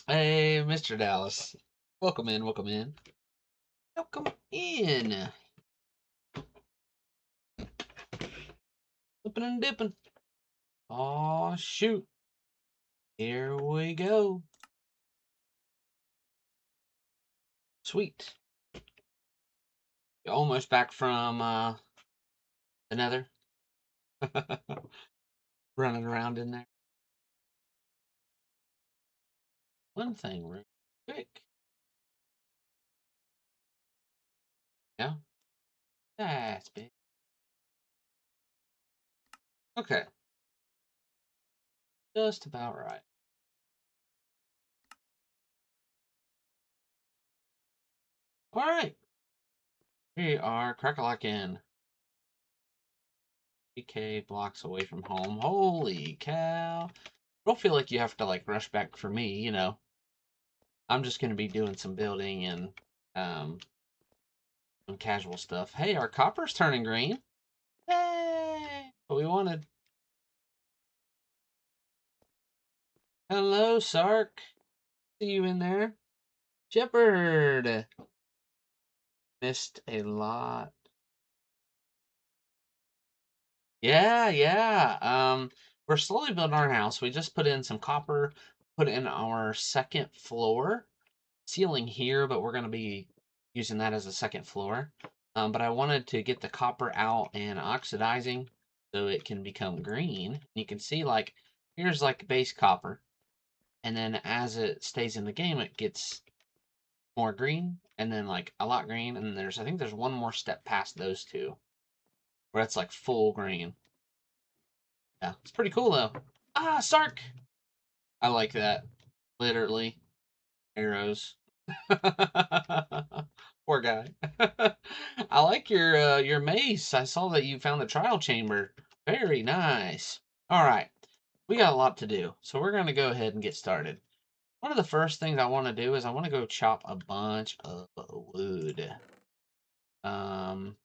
Hey, Mr. Dallas. Welcome in, welcome in. Welcome in. Flipping and dipping. Oh shoot. Here we go. Sweet. You're almost back from the nether. Running around in there. One thing real quick. Yeah, that's big. Okay. Just about right. Alright. We are crack-a-lackin'. 3K blocks away from home. Holy cow. I don't feel like you have to like rush back for me, you know. I'm just gonna be doing some building and um some casual stuff. Hey, our copper's turning green. Hey, what we wanted. Hello, Sark. See you in there. Shepherd. Missed a lot. Yeah, yeah. We're slowly building our house. We just put in some copper, put in our second floor ceiling here, but we're gonna be using that as a second floor. But I wanted to get the copper out and oxidizing so it can become green. You can see like here's like base copper, and then as it stays in the game, it gets more green, and then like a lot green, and then I think there's one more step past those two where it's like full green. Yeah, it's pretty cool though. Ah, Sark! I like that. Literally, arrows. Poor guy. I like your mace. I saw that you found the trial chamber. Very nice. All right, we got a lot to do, so we're gonna go ahead and get started. One of the first things I want to do is I want to go chop a bunch of wood. Um,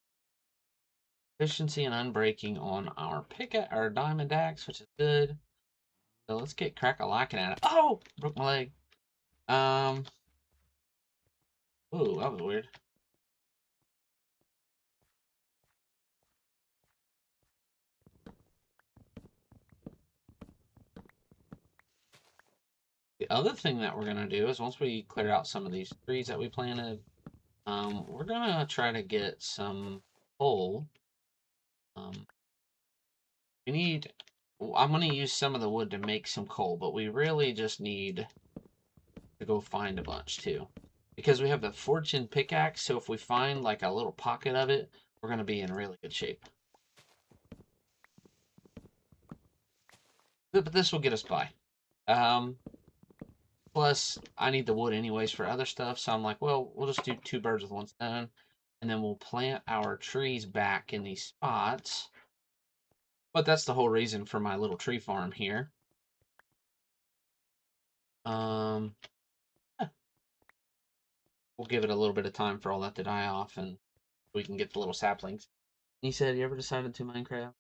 Efficiency and unbreaking on our our diamond axe, which is good. So let's get crack-a-lacking at it. Oh, broke my leg. Um, ooh, that was weird. The other thing that we're gonna do is once we clear out some of these trees that we planted, we're gonna try to get some coal. Um, we need. I'm gonna use some of the wood to make some coal, but we really just need to go find a bunch too, because we have the fortune pickaxe. So if we find like a little pocket of it, we're gonna be in really good shape. But this will get us by. Um, Plus, I need the wood anyways for other stuff, so I'm like, well, we'll just do two birds with one stone, and then we'll plant our trees back in these spots. But that's the whole reason for my little tree farm here. Um, we'll give it a little bit of time for all that to die off, and we can get the little saplings. He said, "You ever decided to Minecraft?"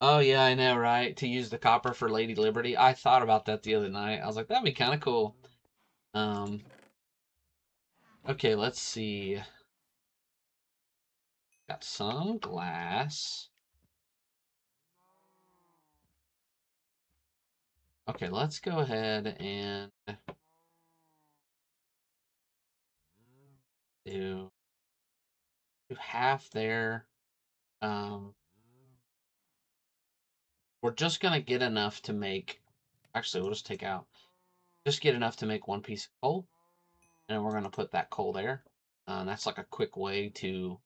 Oh yeah, I know, right? To use the copper for Lady Liberty. I thought about that the other night. I was like, that'd be kind of cool. Um, okay, let's see. Got some glass. Okay, let's go ahead and do half there. Um, we're just gonna get enough to make. Actually, we'll just take out. Just get enough to make one piece of coal, and we're gonna put that coal there. That's like a quick way to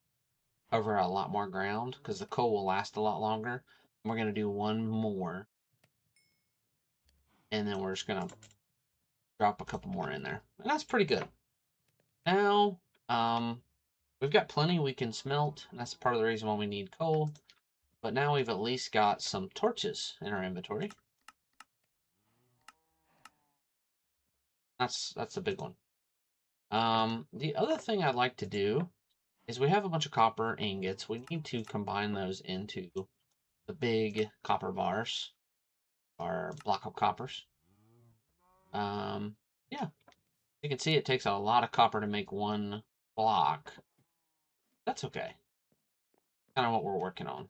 cover a lot more ground because the coal will last a lot longer. And we're gonna do one more, and then we're just gonna drop a couple more in there, and that's pretty good. Now, we've got plenty we can smelt, and that's part of the reason why we need coal. But now we've at least got some torches in our inventory. That's a big one. The other thing I'd like to do is we have a bunch of copper ingots. We need to combine those into the big copper bars, our block of coppers. Yeah, you can see it takes a lot of copper to make one block. That's okay. Kind of what we're working on.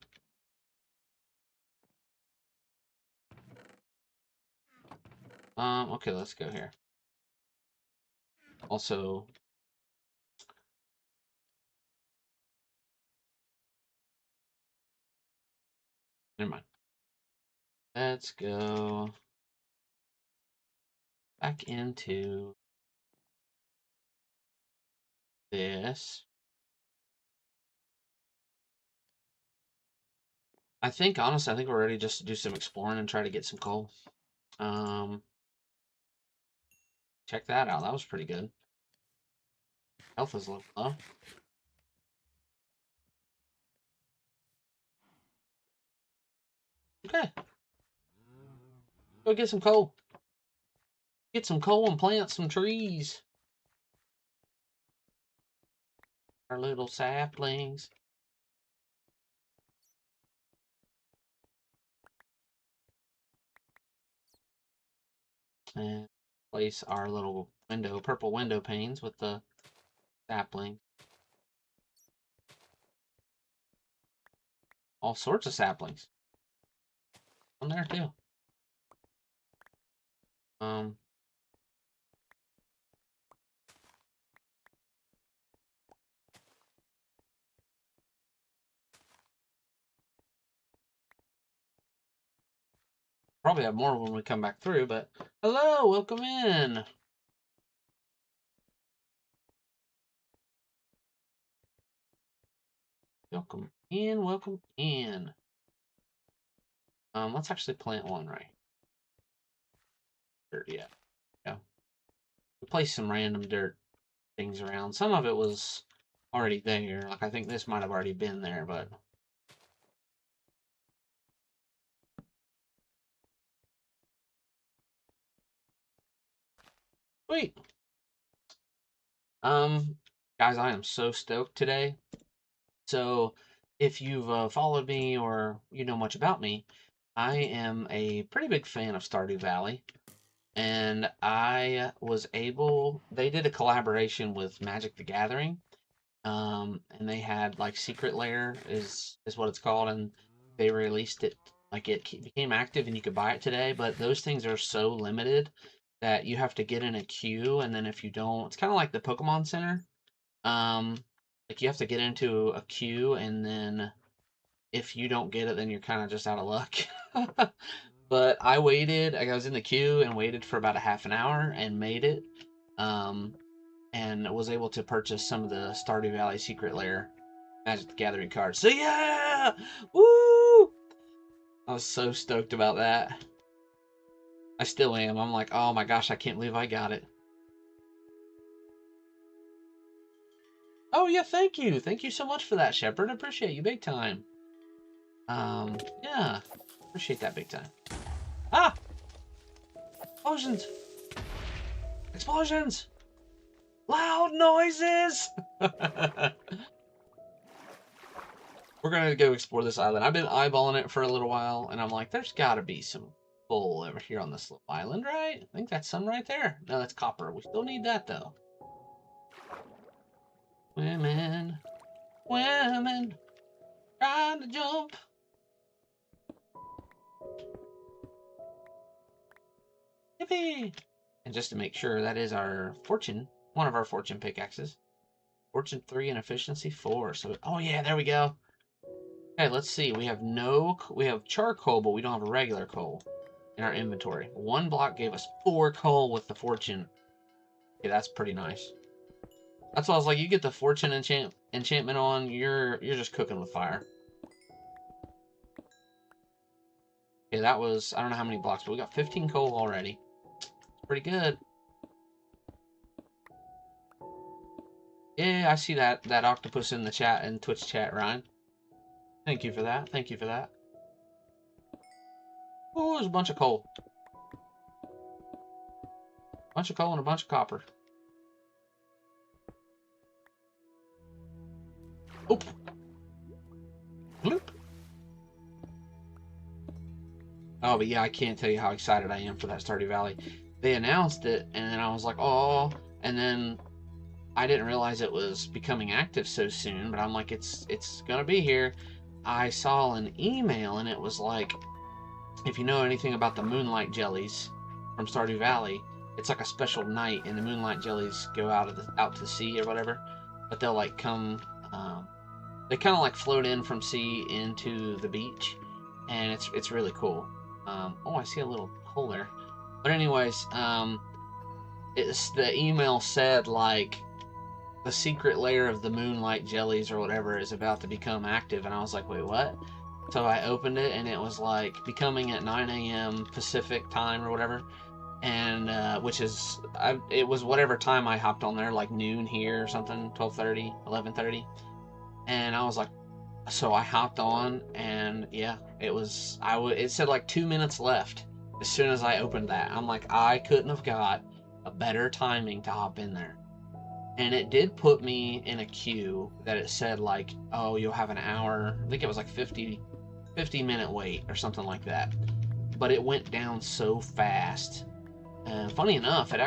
Okay, let's go here. Also, never mind. Let's go back into this. I think, honestly, I think we're ready just to do some exploring and try to get some coal. Check that out. That was pretty good. Health is a little low. Okay. Go get some coal. Get some coal and plant some trees. Our little saplings. And place our little window, purple window panes with the sapling. All sorts of saplings. On there too. Um, Probably have more when we come back through, but hello, welcome in. Welcome in, welcome in. Let's actually plant one right here. Yeah. Yeah. We placed some random dirt things around. Some of it was already there. Like I think this might have already been there, but sweet. Guys, I am so stoked today. So, if you've followed me or you know much about me, I am a pretty big fan of Stardew Valley. And I was able, they did a collaboration with Magic the Gathering. And they had like Secret Lair is what it's called, and they released it like it became active and you could buy it today. But those things are so limited that you have to get in a queue, and then if you don't, it's kind of like the Pokemon Center. Um, like you have to get into a queue, and then if you don't get it, then you're kind of just out of luck. But I waited. I was in the queue and waited for about a half an hour and made it. Um, and was able to purchase some of the Stardew Valley Secret Lair Magic the Gathering cards. So yeah! Woo! I was so stoked about that. I still am. I'm like, oh my gosh, I can't believe I got it. Oh yeah, thank you. Thank you so much for that, Shepard. I appreciate you big time. Yeah. Appreciate that big time. Ah! Explosions! Explosions! Loud noises! We're gonna go explore this island. I've been eyeballing it for a little while, and I'm like, there's gotta be some coal over here on this little island, right? I think that's some right there. No, that's copper. We still need that, though. Women, women, trying to jump. Yippee! And just to make sure, that is our fortune, one of our fortune pickaxes. Fortune 3 and efficiency 4. So, oh yeah, there we go. Okay, let's see. We have charcoal, but we don't have a regular coal in our inventory. One block gave us 4 coal with the fortune. Okay, that's pretty nice. That's why I was like, you get the fortune enchantment on, you're just cooking with fire. Okay, that was, I don't know how many blocks, but we got 15 coal already. It's pretty good. Yeah, I see that octopus in the chat, in Twitch chat, Ryan. Thank you for that. Thank you for that. Oh, there's a bunch of coal. Bunch of coal and a bunch of copper. Oop. Bloop. Oh, but yeah, I can't tell you how excited I am for that Stardew Valley. they announced it, and then I was like, oh, and then I didn't realize it was becoming active so soon, but I'm like, it's gonna be here. I saw an email, and it was like, if you know anything about the moonlight jellies from Stardew Valley, it's like a special night, and the moonlight jellies go out to sea or whatever, but they'll like come, um, they kind of like float in from sea into the beach, and it's really cool. Oh, I see a little hole there. But anyways, it's the email said like the secret layer of the moonlight jellies or whatever is about to become active, and I was like, wait, what? So I opened it, and it was like becoming at 9 a.m. Pacific time or whatever, and which is it was whatever time I hopped on there, like noon here or something, 12:30, 11:30, and I was like, so I hopped on, and yeah, it said like 2 minutes left as soon as I opened that. I'm like, I couldn't have got a better timing to hop in there. And it did put me in a queue that it said like, oh, you'll have an hour. I think it was like 50-minute wait or something like that. But it went down so fast. And funny enough, it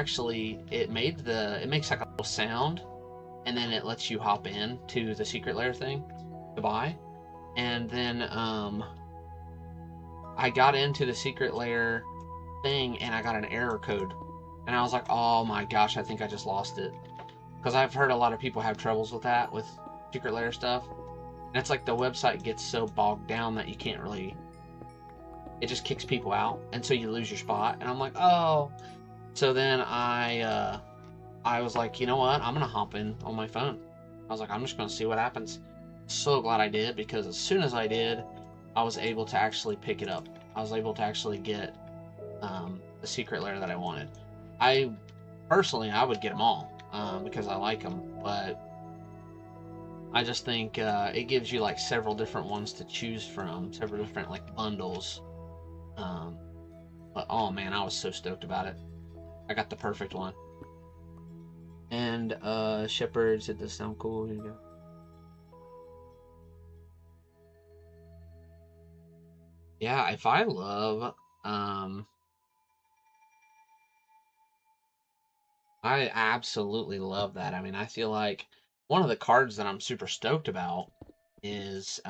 makes like a little sound, and then it lets you hop in to the secret lair thing to buy. And then I got into the secret lair thing, and I got an error code. And I was like, oh my gosh, I think I just lost it. Because I've heard a lot of people have troubles with that, with secret lair stuff. And it's like the website gets so bogged down that you can't really... It just kicks people out, and so you lose your spot. And I'm like, oh. So then I was like, you know what? I'm going to hop in on my phone. I was like, I'm just going to see what happens. So glad I did, because as soon as I did, I was able to actually pick it up. I was able to actually get the secret lair that I wanted. Personally, I would get them all. Because I like them, but I just think it gives you like several different ones to choose from, several different like bundles. But oh man, I was so stoked about it. I got the perfect one. And shepherds, it does sound cool. Here you go. Yeah, if I love I absolutely love that. I mean, I feel like one of the cards that I'm super stoked about is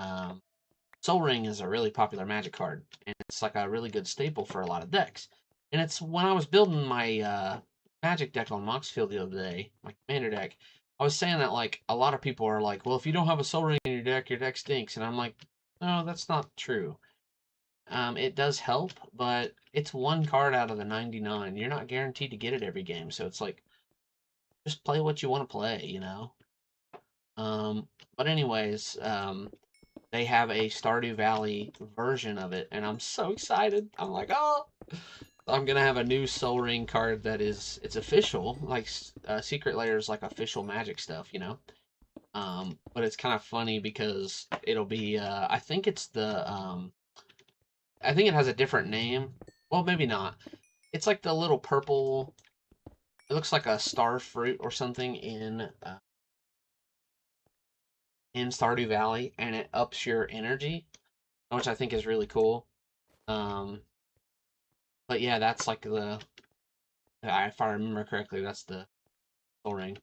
Soul Ring is a really popular Magic card, and it's like a really good staple for a lot of decks. And it's when I was building my Magic deck on Moxfield the other day, my Commander deck, I was saying that like a lot of people are like, well, if you don't have a Soul Ring in your deck stinks. And I'm like, no, that's not true. It does help, but it's one card out of the 99. You're not guaranteed to get it every game, so it's like just play what you want to play, you know. But anyways, they have a Stardew Valley version of it, and I'm so excited. I'm like, oh, I'm gonna have a new Soul Ring card that it's official, like Secret Lair's like official Magic stuff, you know. But it's kind of funny because it'll be I think it's the I think it has a different name. Well, maybe not. It's like the little purple. It looks like a star fruit or something in Stardew Valley, and it ups your energy, which I think is really cool. Um, but yeah, that's like if I remember correctly, that's the Soul Ring.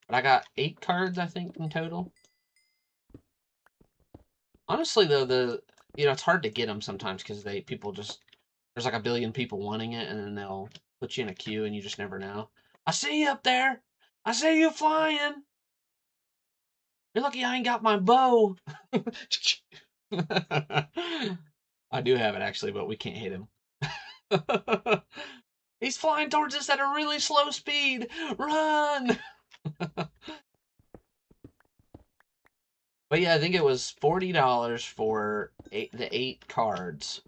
But I got 8 cards, I think, in total. Honestly, though, it's hard to get them sometimes because there's like a billion people wanting it, and then they'll put you in a queue, and you just never know. I see you up there. I see you flying. You're lucky I ain't got my bow. I do have it actually, but we can't hit him. He's flying towards us at a really slow speed. Run! But yeah, I think it was $40 for the 8 cards.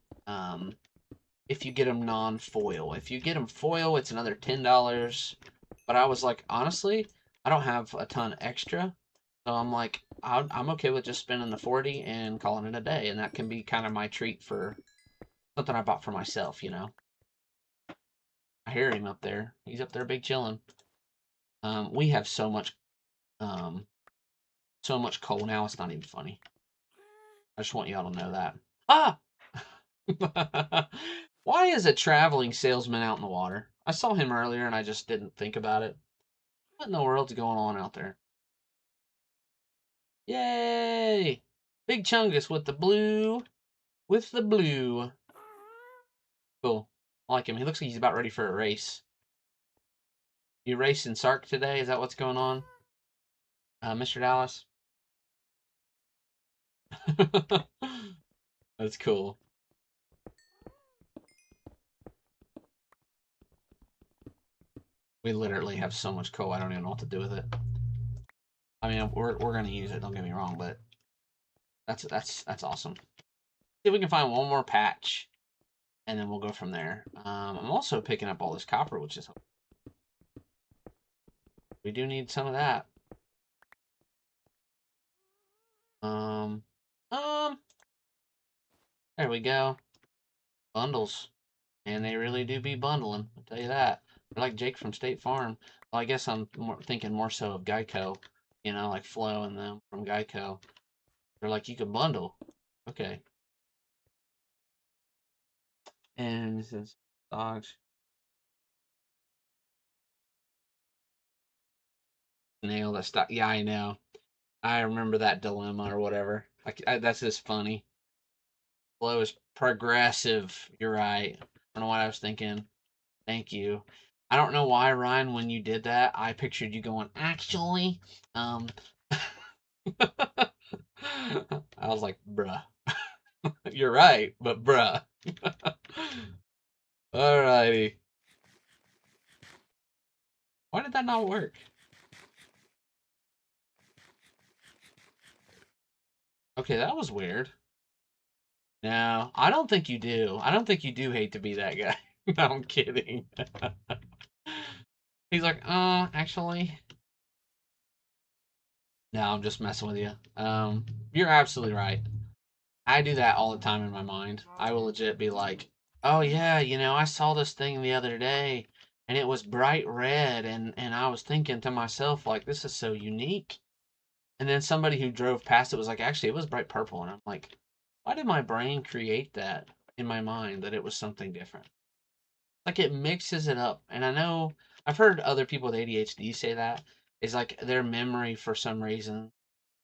If you get them non-foil. If you get them foil, it's another $10. But I was like, honestly, I don't have a ton extra. So I'm like, I'm okay with just spending the 40 and calling it a day. And that can be kind of my treat for something I bought for myself, you know. I hear him up there. He's up there big chilling. We have so much coal now, it's not even funny. I just want y'all to know that. Ah! Why is a traveling salesman out in the water? I saw him earlier and I just didn't think about it. What in the world's going on out there? Yay! Big Chungus with the blue. With the blue. Cool. I like him. He looks like he's about ready for a race. You racing Sark today? Is that what's going on? Mr. Dallas? That's cool. We literally have so much coal, I don't even know what to do with it. I mean, we're gonna use it, don't get me wrong, but that's awesome. See if we can find one more patch, and then we'll go from there. I'm also picking up all this copper, which is we do need some of that. Um, um, there we go. Bundles, and they really do be bundling. I'll tell you that. They're like Jake from State Farm. Well, I guess I'm thinking more so of Geico. You know, like Flo and them from Geico. They're like, you can bundle. Okay. And this is dogs. Nail that stuff. Yeah, I know. I remember that dilemma or whatever. That's just funny. Flo is progressive. You're right. I don't know what I was thinking. Thank you. I don't know why, Ryan, when you did that, I pictured you going, actually. Um, I was like, bruh. You're right, but bruh. Alrighty. Why did that not work? Okay, that was weird. No, I don't think you do. I don't think you do hate to be that guy. No, I'm kidding. He's like, actually. No, I'm just messing with you. You're absolutely right. I do that all the time in my mind. I will legit be like, oh yeah, I saw this thing the other day and it was bright red and I was thinking to myself like this is so unique. And then somebody who drove past it was like, actually it was bright purple and I'm like, why did my brain create that in my mind that it was something different? Like it mixes it up. And I know I've heard other people with ADHD say that is like their memory for some reason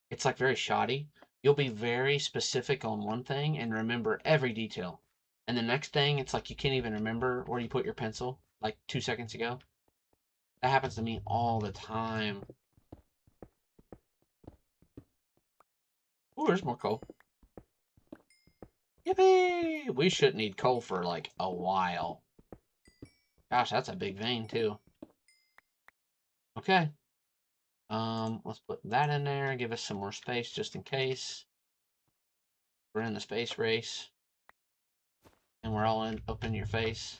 it's like very shoddy. You'll be very specific on one thing and remember every detail. And the next thing, it's like you can't even remember where you put your pencil like 2 seconds ago. That happens to me all the time. Oh, there's more coal. Yippee! We should need coal for like a while. Gosh, that's a big vein too. Okay. Let's put that in there. Give us some more space just in case. We're in the space race. And we're all in up in your face.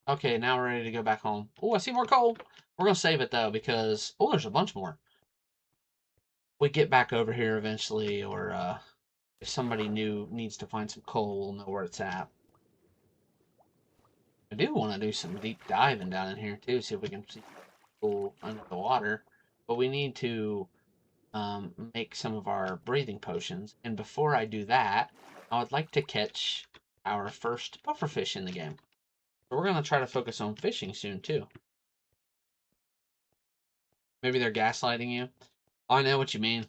Okay, now we're ready to go back home. Oh, I see more coal. We're going to save it, though, because... Oh, there's a bunch more. We get back over here eventually, or if somebody new needs to find some coal, we'll know where it's at. I do want to do some deep diving down in here, too, see if we can see coal under the water. But we need to make some of our breathing potions. And before I do that, I would like to catch our first pufferfish in the game. So we're going to try to focus on fishing soon, too. Maybe they're gaslighting you. I know what you mean.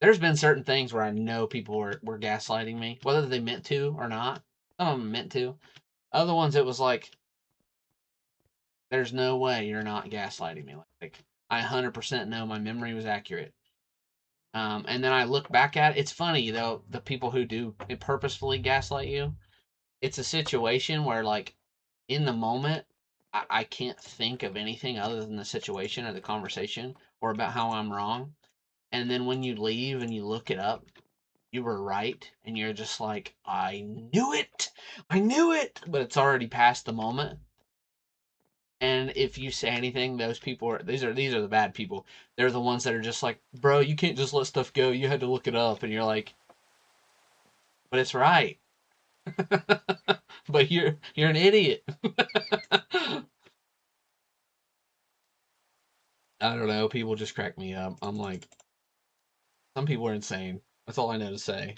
There's been certain things where I know people were gaslighting me, whether they meant to or not. Some of them meant to. Other ones, it was like, there's no way you're not gaslighting me. Like I 100% know my memory was accurate. And then I look back at it. It's funny, though, the people who do purposefully gaslight you, it's a situation where, like, in the moment, I can't think of anything other than the situation or the conversation or about how I'm wrong. And then when you leave and you look it up, you were right. And you're just like, I knew it. I knew it. But it's already past the moment. And if you say anything, those people are these are the bad people. They're the ones that are just like, bro, you can't just let stuff go. You had to look it up. And you're like, but it's right. But you're an idiot. I don't know. People just crack me up. I'm like, some people are insane. That's all I know to say.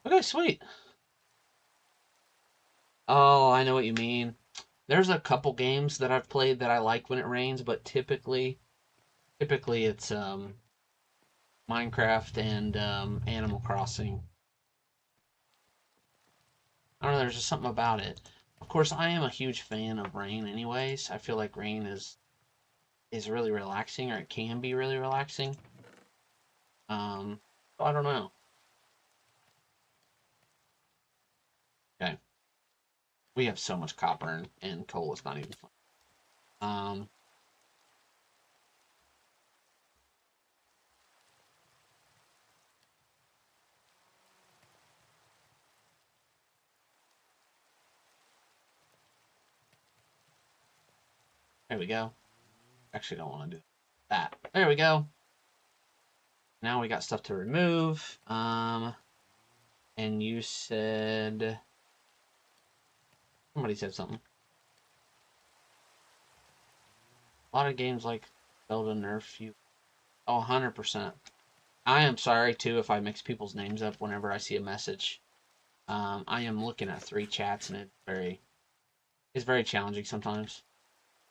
Okay, sweet. Oh, I know what you mean. There's a couple games that I've played that I like when it rains, but typically it's Minecraft and Animal Crossing. I don't know, there's just something about it. Of course, I am a huge fan of rain anyways. I feel like rain is really relaxing, or it can be really relaxing. Um, so I don't know. Okay, we have so much copper and coal. It's not even fun. Um, there we go. Actually, don't want to do that. There we go. Now we got stuff to remove. And you said somebody said something. A lot of games like Zelda nerf you. Oh, 100%. I am sorry too if I mix people's names up whenever I see a message. I am looking at 3 chats and it's very challenging sometimes,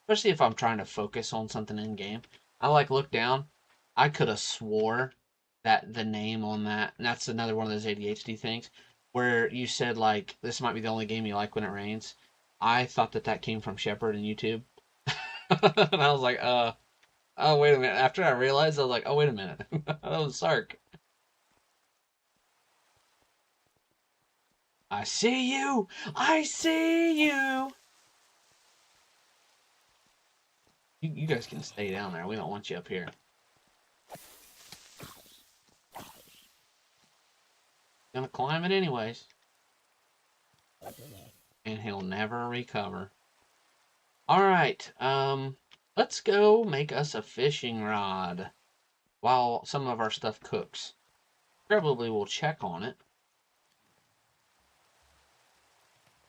especially if I'm trying to focus on something in game. I like look down. I could have swore that the name on that, and that's another one of those ADHD things, where you said like this might be the only game you like when it rains. I thought that came from Shepard and YouTube, and I was like, oh wait a minute. After I realized, I was like, oh wait a minute, that was Sark. I see you. I see you. You guys can stay down there. We don't want you up here. Gonna climb it anyways. And he'll never recover. Alright, let's go make us a fishing rod while some of our stuff cooks. Probably we'll check on it.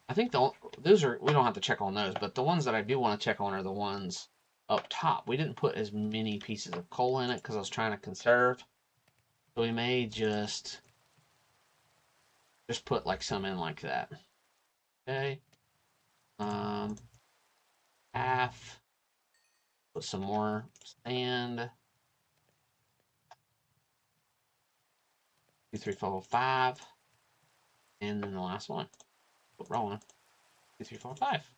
I think those are, we don't have to check on those, but the ones that I do want to check on are the ones up top. We didn't put as many pieces of coal in it because I was trying to conserve. So we may just put like some in like that. Okay. Half. Put some more sand. 2, 3, 4, 5. And then the last one. Put rolling. 2, 3, 4, 5.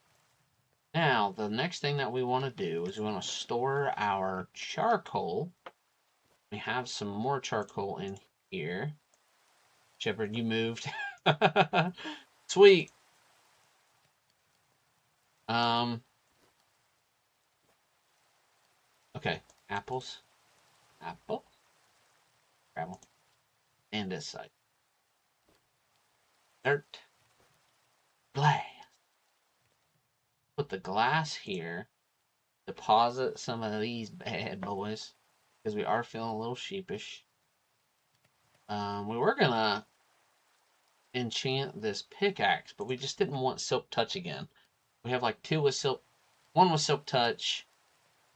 Now, the next thing that we want to do is we want to store our charcoal. We have some more charcoal in here. Shepard, you moved. Sweet. Um, okay. Apples. Apple. Gravel. And this side. Dirt. Glass. Put the glass here. Deposit some of these bad boys. Because we are feeling a little sheepish. We were gonna enchant this pickaxe, but we just didn't want Silk Touch again. We have like 2 with Silk, 1 with Silk Touch,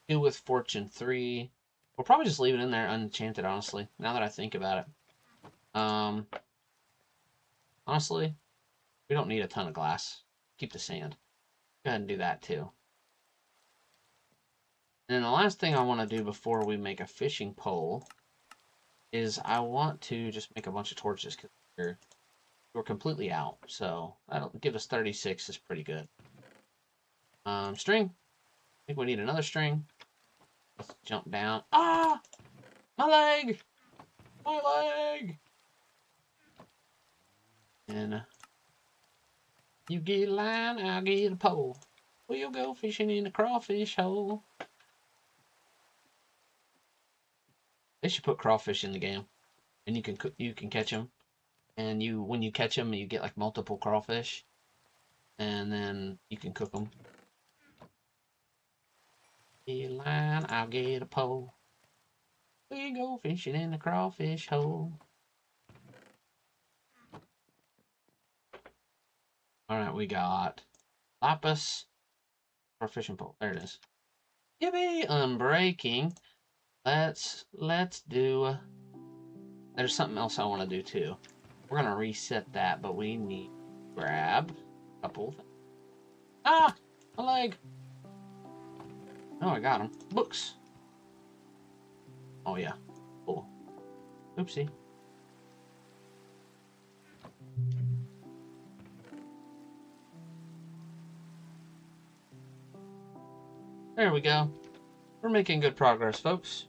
2 with Fortune 3. We'll probably just leave it in there unenchanted, honestly, now that I think about it. Honestly, we don't need a ton of glass. Keep the sand. Go ahead and do that too. And then the last thing I want to do before we make a fishing pole is I want to just make a bunch of torches because we're completely out. So that'll give us 36 is pretty good. String. I think we need another string. Let's jump down. Ah! My leg! My leg! And you get a line, I'll get a pole. We'll go fishing in the crawfish hole. They should put crawfish in the game, and you can catch them. And when you catch them, you get like multiple crawfish, and then you can cook them. Get a line, I'll get a pole. We go fishing in the crawfish hole. All right, we got lapis for fishing pole. There it is. Yippee! Unbreaking. Let's do. There's something else I want to do too. We're gonna reset that, but we need to grab a couple things. Ah! A leg! Oh, I got him. Books! Oh, yeah. Cool. Oopsie. There we go. We're making good progress, folks.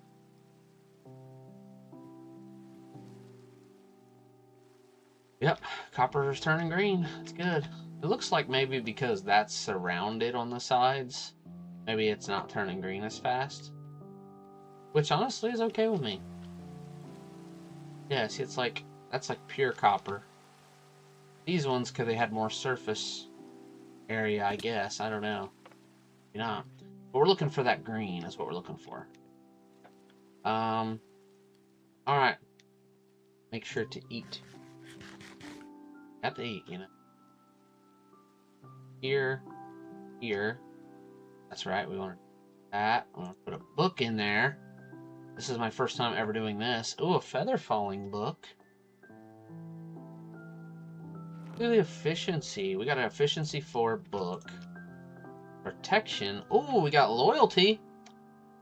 Yep, copper is turning green. It's good. It looks like maybe because that's surrounded on the sides, maybe it's not turning green as fast. Which honestly is okay with me. Yeah, see, it's like, that's like pure copper. These ones, because they had more surface area, I guess. I don't know. Maybe not. But we're looking for that green, is what we're looking for. Alright. Make sure to eat. Got to eat, you know. Here. Here. That's right, we want that. I'm going to put a book in there. This is my first time ever doing this. Ooh, a feather falling book. Look at the efficiency. We got an efficiency 4 book. Protection. Ooh, we got loyalty.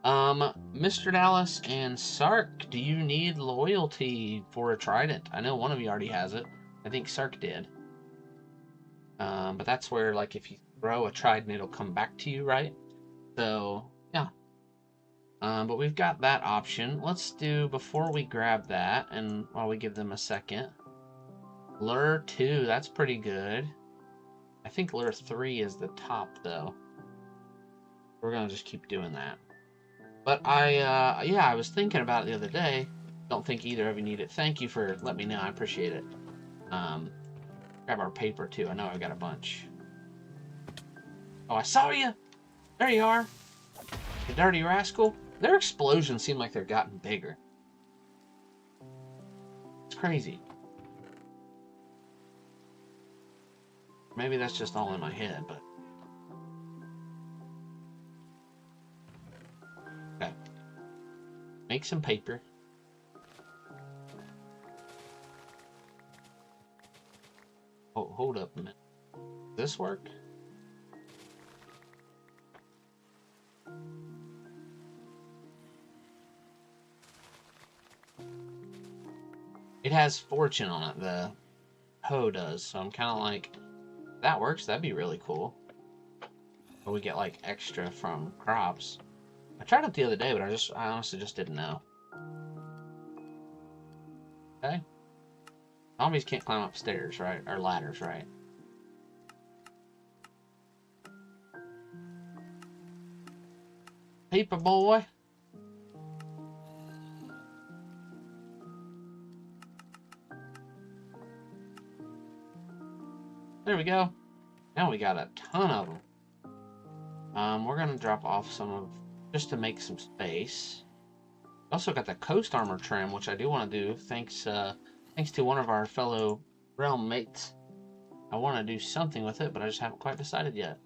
Mr. Dallas and Sark, do you need loyalty for a trident? I know one of you already has it. I think Sark did. But that's where, like, if you throw a trident, it'll come back to you, right? So, yeah. But we've got that option. Let's do, before we grab that, and while we give them a second, Lure 2, that's pretty good. I think Lure 3 is the top, though. We're gonna just keep doing that. But yeah, I was thinking about it the other day. Don't think either of you need it. Thank you for letting me know. I appreciate it. Grab our paper, too. I know I've got a bunch. Oh, I saw you! There you are! You dirty rascal. Their explosions seem like they're gotten bigger. It's crazy. Maybe that's just all in my head, but... Okay. Make some paper. Oh, hold up a minute. Does this work? It has fortune on it, the hoe does, so I'm kind of like, if that works, that'd be really cool. Or we get like extra from crops. I tried it the other day, but I honestly just didn't know. Okay. Zombies can't climb upstairs, right? Or ladders, right? Paper boy. There we go. Now we got a ton of them. We're gonna drop off some of, just to make some space. Also got the coast armor trim, which I do want to do. Thanks to one of our fellow realm mates. I want to do something with it, but I just haven't quite decided yet.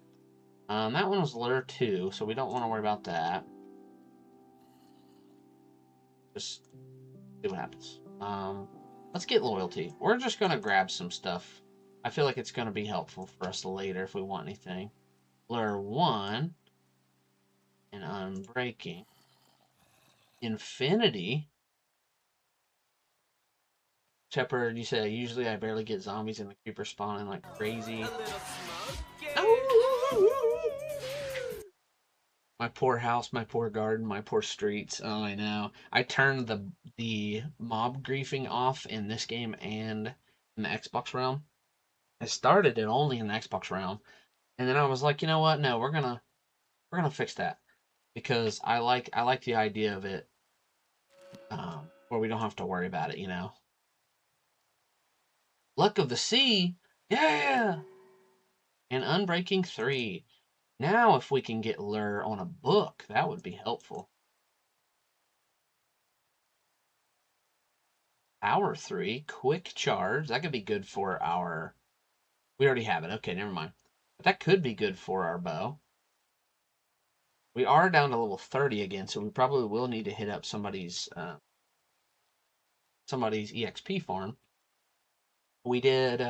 That one was Lure 2, so we don't want to worry about that. Just see what happens. Let's get loyalty. We're just gonna grab some stuff. I feel like it's gonna be helpful for us later if we want anything. Lure 1 and Unbreaking. Infinity. Shepard, you say usually I barely get zombies and the creeper spawning like crazy. My poor house, my poor garden, my poor streets. Oh, I know. I turned the mob griefing off in this game and in the Xbox realm. I started it only in the Xbox realm, and then I was like, you know what? No, we're gonna fix that because I like the idea of it, where we don't have to worry about it. You know. Luck of the Sea, yeah, and Unbreaking 3. Now, if we can get Lure on a book, that would be helpful. Hour 3, Quick Charge. That could be good for our... We already have it. Okay, never mind. But that could be good for our bow. We are down to level 30 again, so we probably will need to hit up somebody's EXP farm. We did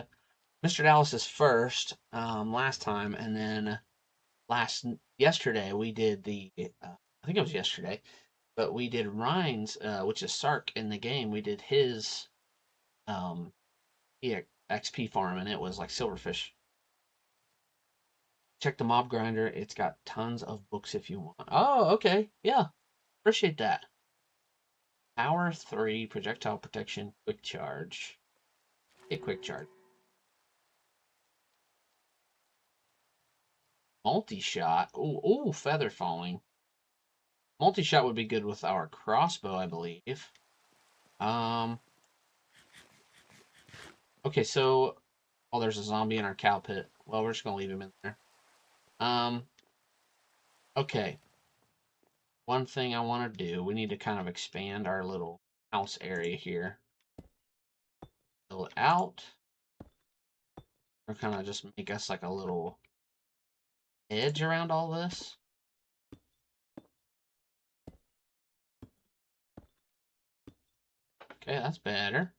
Mr. Dallas's first last time, and then yesterday we did I think it was yesterday, but we did Ryan's, which is Sark in the game. We did his um, XP farm, and it was like silverfish. Check the mob grinder. It's got tons of books if you want. Oh, okay. Yeah. Appreciate that. Power 3, projectile protection, quick charge. A quick charge. Multi-shot. Ooh, feather falling. Multi-shot would be good with our crossbow, I believe. Okay, so oh, there's a zombie in our cow pit. Well, we're just gonna leave him in there. Um, okay. One thing I want to do, we need to kind of expand our little house area here. Fill it out. Or kind of just make us like a little edge around all this. Okay, that's better.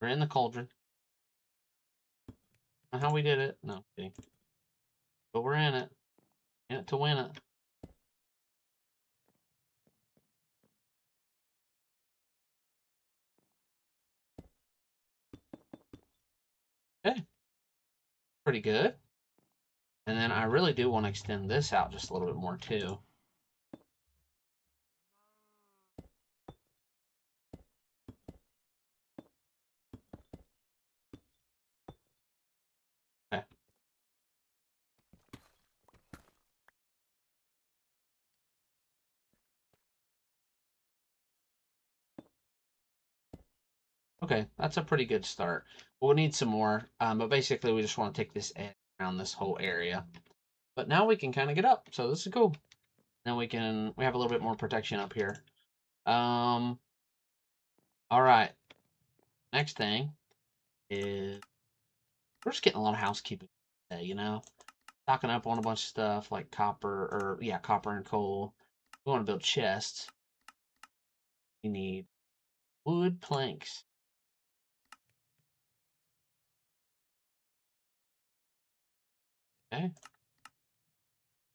We're in the cauldron. Not how we did it. No, kidding. But we're in it. In it to win it. Okay. Pretty good. And then I really do want to extend this out just a little bit more too. Okay. Okay, that's a pretty good start. We'll need some more, but basically we just want to take this edge around this whole area. But now we can kind of get up, so this is cool. Then we have a little bit more protection up here. All right. Next thing is we're just getting a lot of housekeeping today, you know? Stocking up on a bunch of stuff like copper and coal. We want to build chests. We need wood planks. Okay.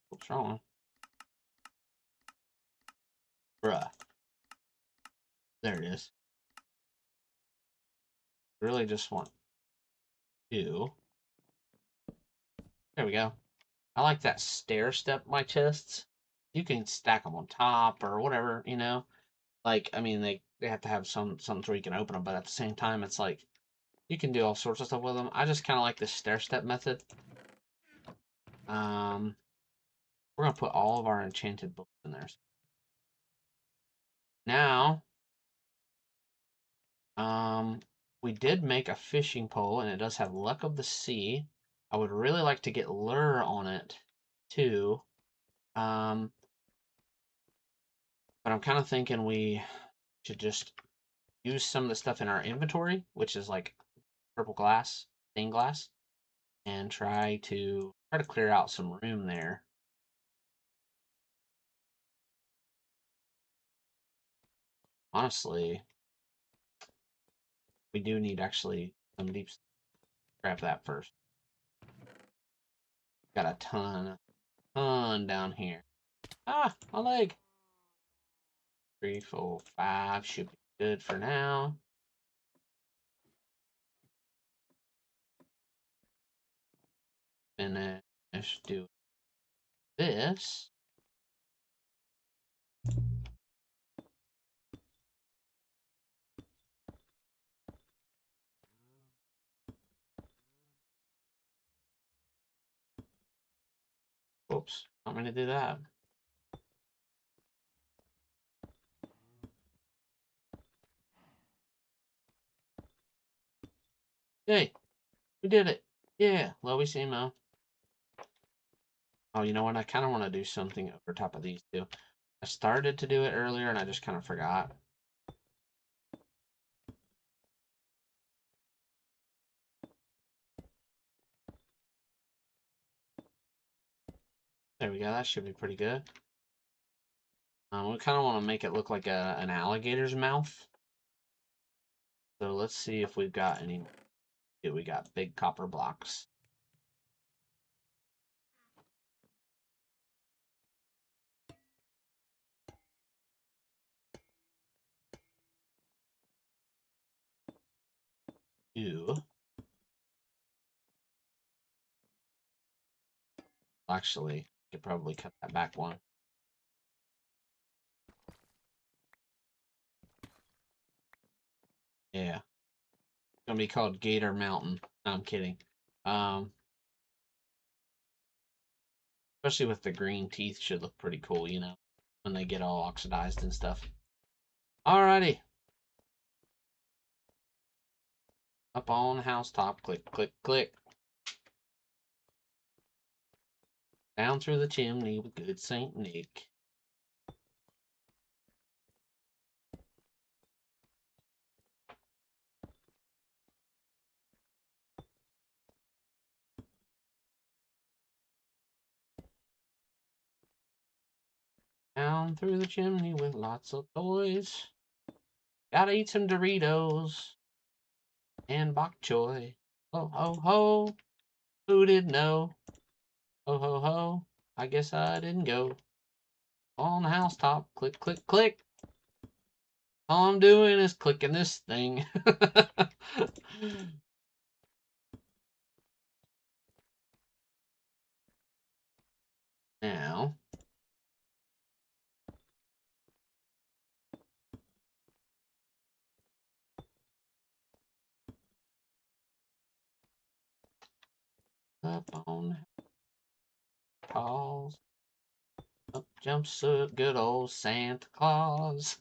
What's wrong? Bruh. There it is. Really just want to. There we go. I like that stair step my chests. You can stack them on top or whatever, you know. Like, I mean, they have to have something where you can open them, but at the same time, it's like you can do all sorts of stuff with them. I just kind of like the stair step method. We're gonna put all of our enchanted books in there. Now, we did make a fishing pole, and it does have luck of the sea. I would really like to get lure on it too. Um, but I'm kind of thinking we should just use some of the stuff in our inventory, which is like purple glass, stained glass, and try to clear out some room there. Honestly, we do need actually some deep. Grab that first. Got a ton down here. Ah, my leg. 3, 4, 5 should be good for now. Finish doing this. Whoops, I'm gonna do that. Hey, we did it. Yeah, Lowy Simo. Oh, you know what? I kind of want to do something over top of these two. I started to do it earlier and I just kind of forgot. There we go. That should be pretty good. We kind of want to make it look like an alligator's mouth. So let's see if we've got any. Yeah, we got big copper blocks. Ew. Actually, could probably cut that back one. Yeah. It's gonna be called Gator Mountain. No, I'm kidding. Especially with the green teeth should look pretty cool, you know, when they get all oxidized and stuff. Alrighty. Up on the housetop. Click, click, click. Down through the chimney with good Saint Nick. Down through the chimney with lots of toys. Gotta eat some Doritos and bok choy. Ho ho ho. Who didn't know? Ho ho ho. I guess I didn't go. On the housetop. Click, click, click. All I'm doing is clicking this thing. Now. Up on calls. Up jumps a good old Santa Claus.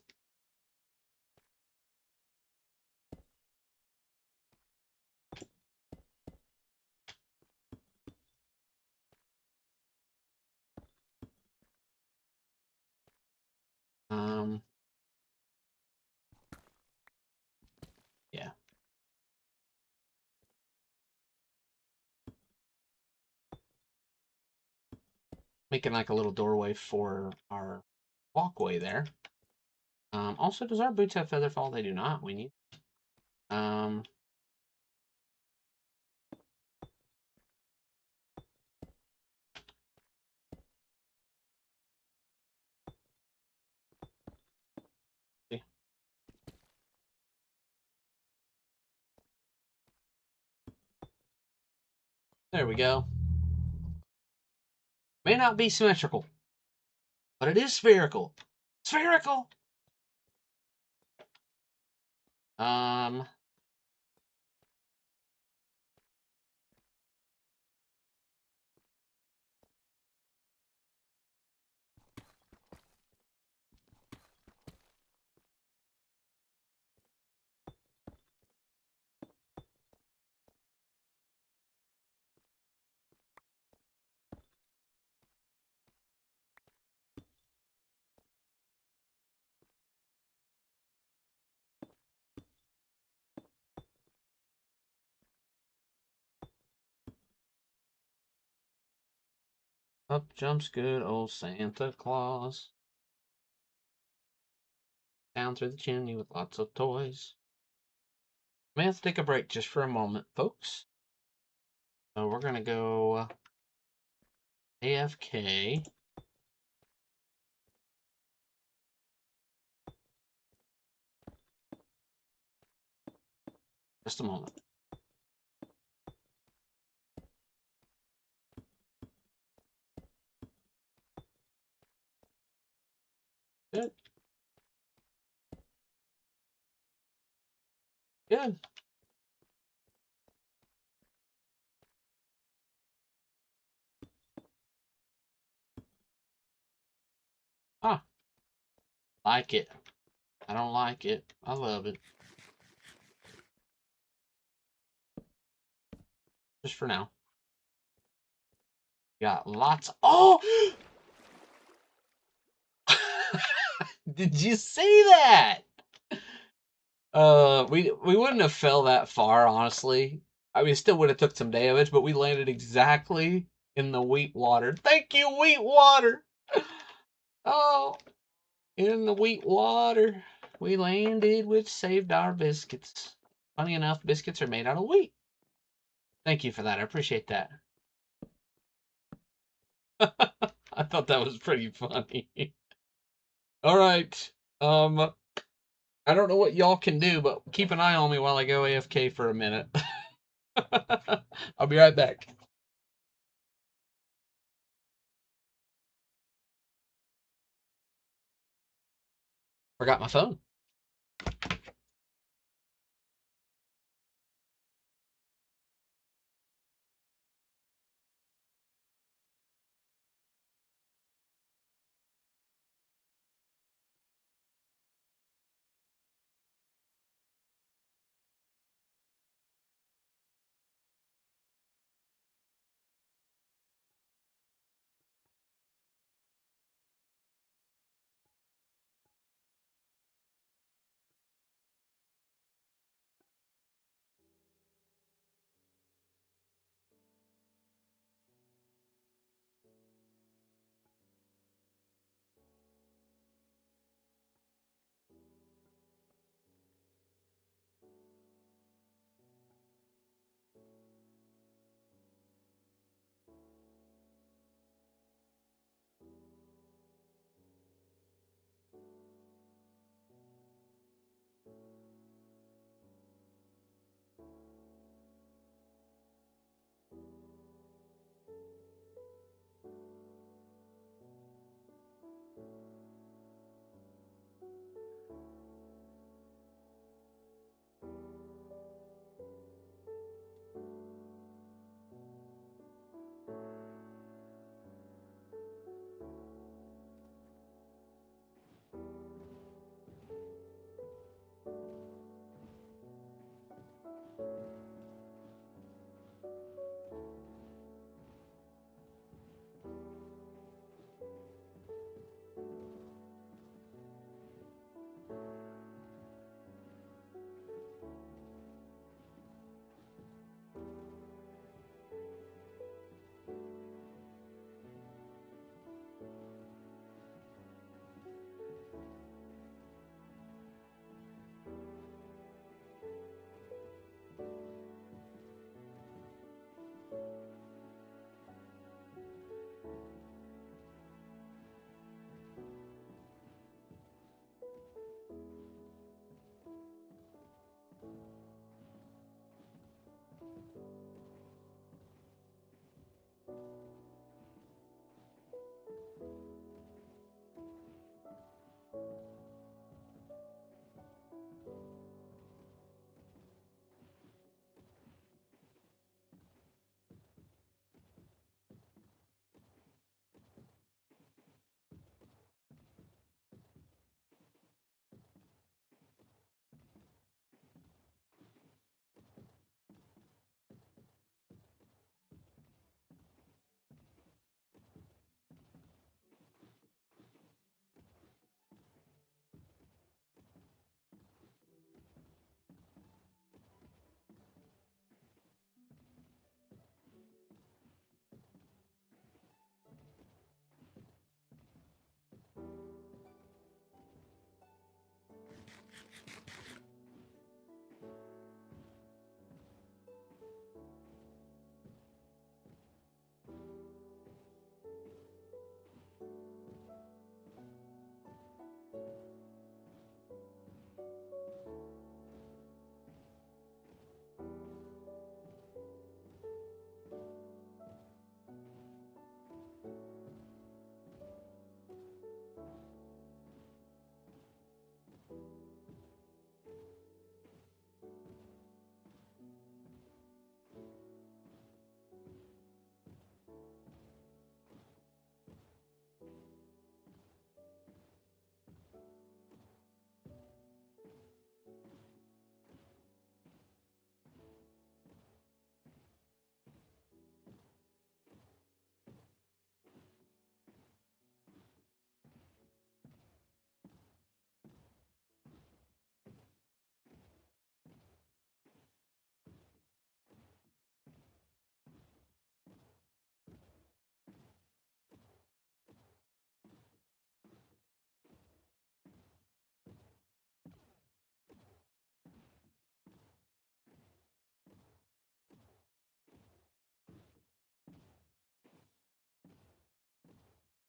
Yeah. Making like a little doorway for our walkway there. Also, does our boots have feather fall? They do not. We need. Um, see. There we go. May not be symmetrical, but it is spherical. Spherical! Um, Up jumps good old Santa Claus. Down through the chimney with lots of toys. May have to take a break just for a moment, folks. So we're gonna go AFK. Just a moment. Good. Good. Ah, like it. I don't like it. I love it. Just for now. Got lots. Oh! Did you see that? We wouldn't have fell that far, honestly. I mean, still would have took some damage, but we landed exactly in the wheat water. Thank you, wheat water. Oh, In the wheat water, we landed, which saved our biscuits. Funny enough, biscuits are made out of wheat. Thank you for that. I appreciate that. I thought that was pretty funny. All right. Um, I don't know what y'all can do, but keep an eye on me while I go AFK for a minute. I'll be right back. Forgot my phone.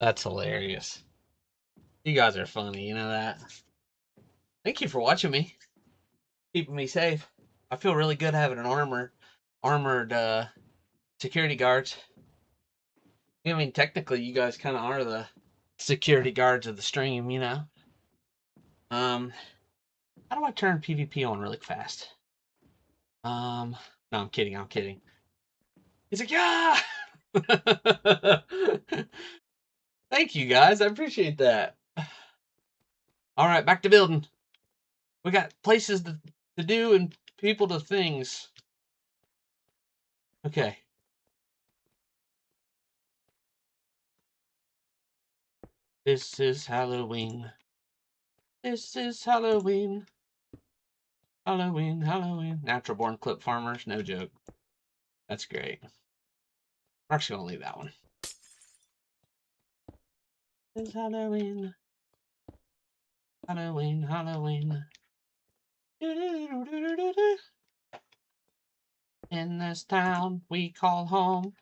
That's hilarious. You guys are funny, you know that. Thank you for watching me, keeping me safe. I feel really good having an armored security guards. I mean, technically, you guys kind of are the security guards of the stream, you know. How do I turn PvP on really fast? No, I'm kidding. I'm kidding. He's like, yeah. Thank you guys. I appreciate that. All right, back to building. We got places to do and people to things. Okay. This is Halloween. This is Halloween. Halloween, Halloween. Natural born clip farmers, no joke. That's great. We're actually gonna leave that one. It's Halloween. Halloween, Halloween. In this town we call home.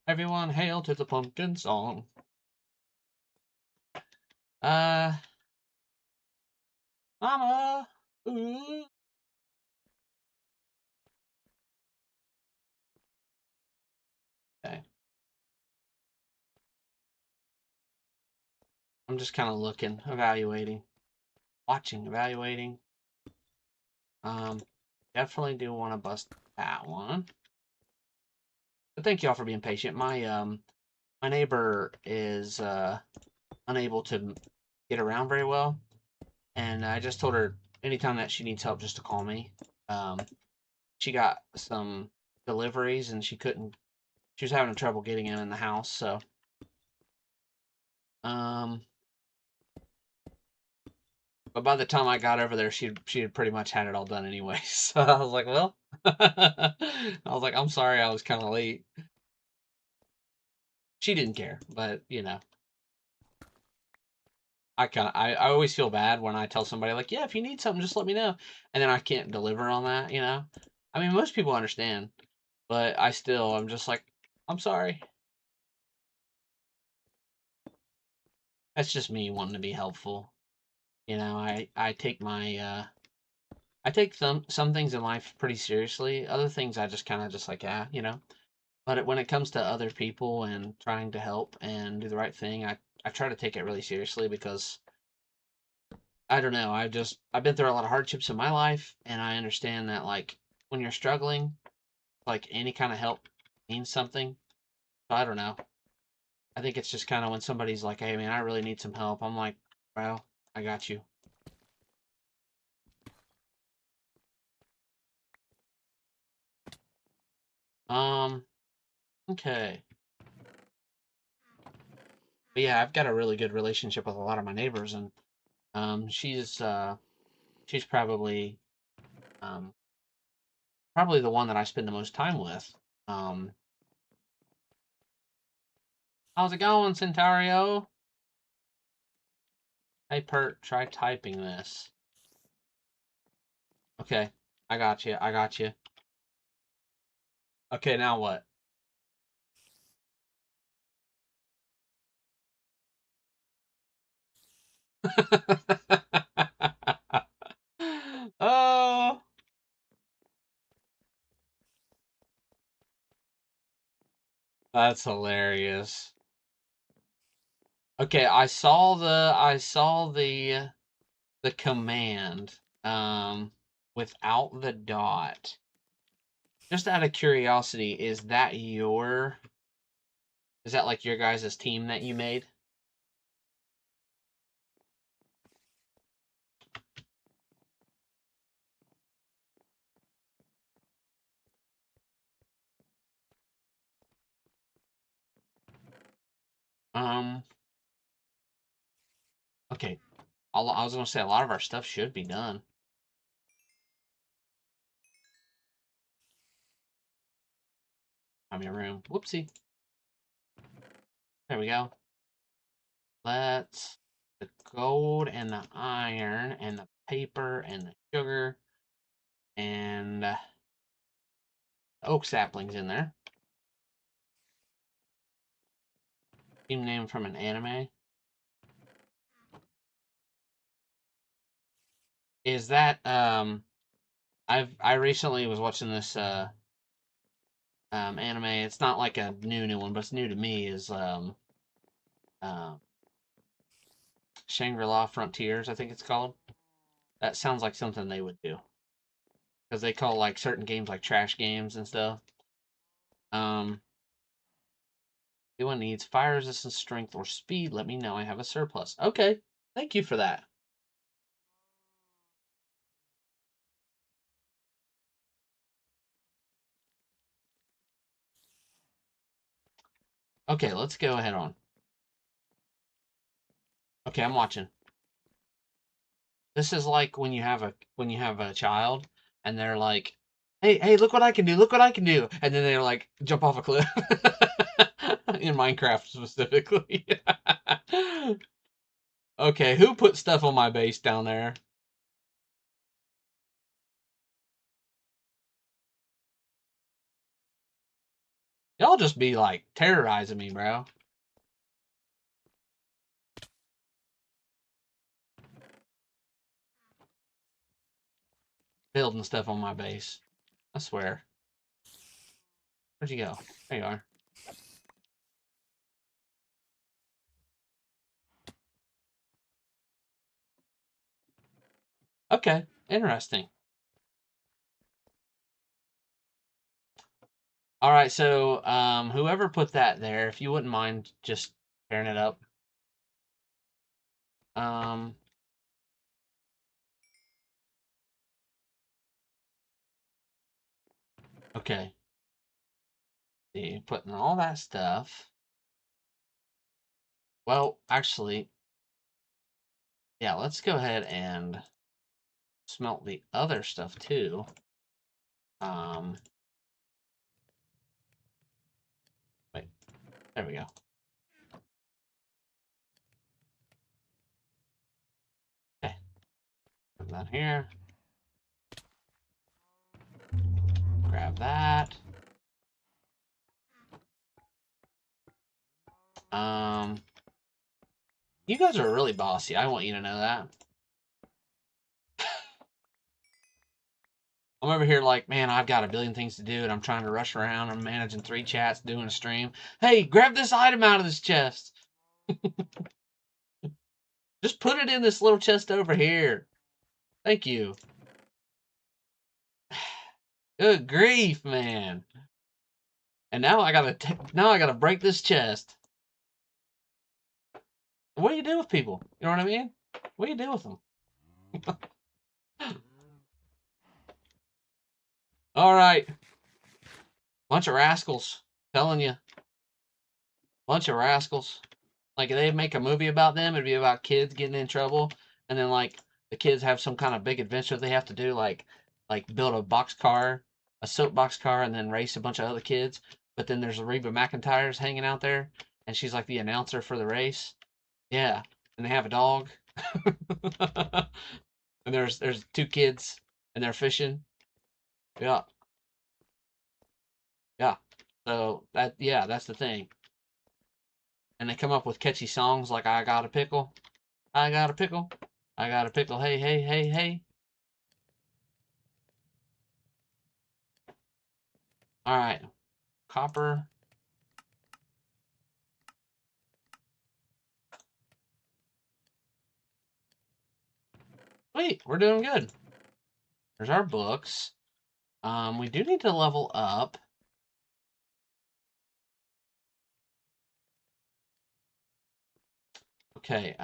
Everyone hail to the pumpkin song. Mama. Ooh. Okay. I'm just kind of looking, evaluating, watching, evaluating. Definitely do want to bust that one. But thank y'all for being patient. My neighbor is unable to get around very well, and I just told her anytime that she needs help, just to call me. She got some deliveries, and she was having trouble getting them in the house, so but by the time I got over there, she had pretty much had it all done anyway. So I was like, well, I was like, I'm sorry, I was kind of late. She didn't care, but you know, I always feel bad when I tell somebody like, yeah, if you need something, just let me know, and then I can't deliver on that. You know, I mean, most people understand, but I'm just like, I'm sorry. That's just me wanting to be helpful. You know, I take my I take some things in life pretty seriously. Other things I just kind of just like, you know. But when it comes to other people and trying to help and do the right thing, I try to take it really seriously because I don't know. I've been through a lot of hardships in my life, and I understand that like when you're struggling, like any kind of help means something. So I don't know. I think it's just kind of when somebody's like, "Hey man, I really need some help." I'm like, "Well, I got you." Um, okay. But yeah, I've got a really good relationship with a lot of my neighbors, and she's um probably the one that I spend the most time with. Um, how's it going, Centario? Hey, Pert, try typing this. Okay, I got you. I got you. Okay, now what? Oh, that's hilarious. Okay, I saw the command without the dot. Just out of curiosity, is that like your guys' team that you made? Um, okay. I was gonna say a lot of our stuff should be done. I'm your room. Whoopsie. There we go. Let's the gold and the iron and the paper and the sugar and oak saplings in there. Team name from an anime. Is that I recently was watching this anime. It's not like a new one, but it's new to me. Is uh, Shangri-La Frontiers, I think it's called. That sounds like something they would do because they call like certain games like trash games and stuff. Um, anyone needs fire resistance, strength, or speed? Let me know. I have a surplus. Okay, thank you for that. Okay, let's go ahead on. Okay, I'm watching. This is like when you have a child and they're like, "Hey, hey, look what I can do! Look what I can do!" And then they're like jump off a cliff. In Minecraft specifically. Okay, who put stuff on my base down there? Y'all just be like terrorizing me, bro. Building stuff on my base. I swear. Where'd you go? There you are. Okay, interesting. All right, so whoever put that there, if you wouldn't mind just tearing it up. Um, okay. See, putting all that stuff. Well, actually, yeah, let's go ahead and smelt the other stuff too. Um, wait, there we go. Okay, put that here. Grab that. Um, you guys are really bossy. I want you to know that. I'm over here like, man, I've got a billion things to do, and I'm trying to rush around. I'm managing 3 chats, doing a stream. Hey, grab this item out of this chest. Just put it in this little chest over here. Thank you. Good grief, man. And now I gotta break this chest. What do you do with people? You know what I mean? What do you do with them? All right, bunch of rascals. Telling you, bunch of rascals. Like if they make a movie about them, it'd be about kids getting in trouble, and then like the kids have some kind of big adventure they have to do, like build a box car, a soapbox car, and then race a bunch of other kids. But then there's Reba McEntire's hanging out there, and she's like the announcer for the race. Yeah, and they have a dog, and there's 2 kids, and they're fishing. Yeah, yeah. So that's the thing. And they come up with catchy songs like "I Got a Pickle," "I Got a Pickle," "I Got a Pickle," "Hey, hey, hey, hey." All right, copper. Sweet, we're doing good. There's our books. We do need to level up. Okay,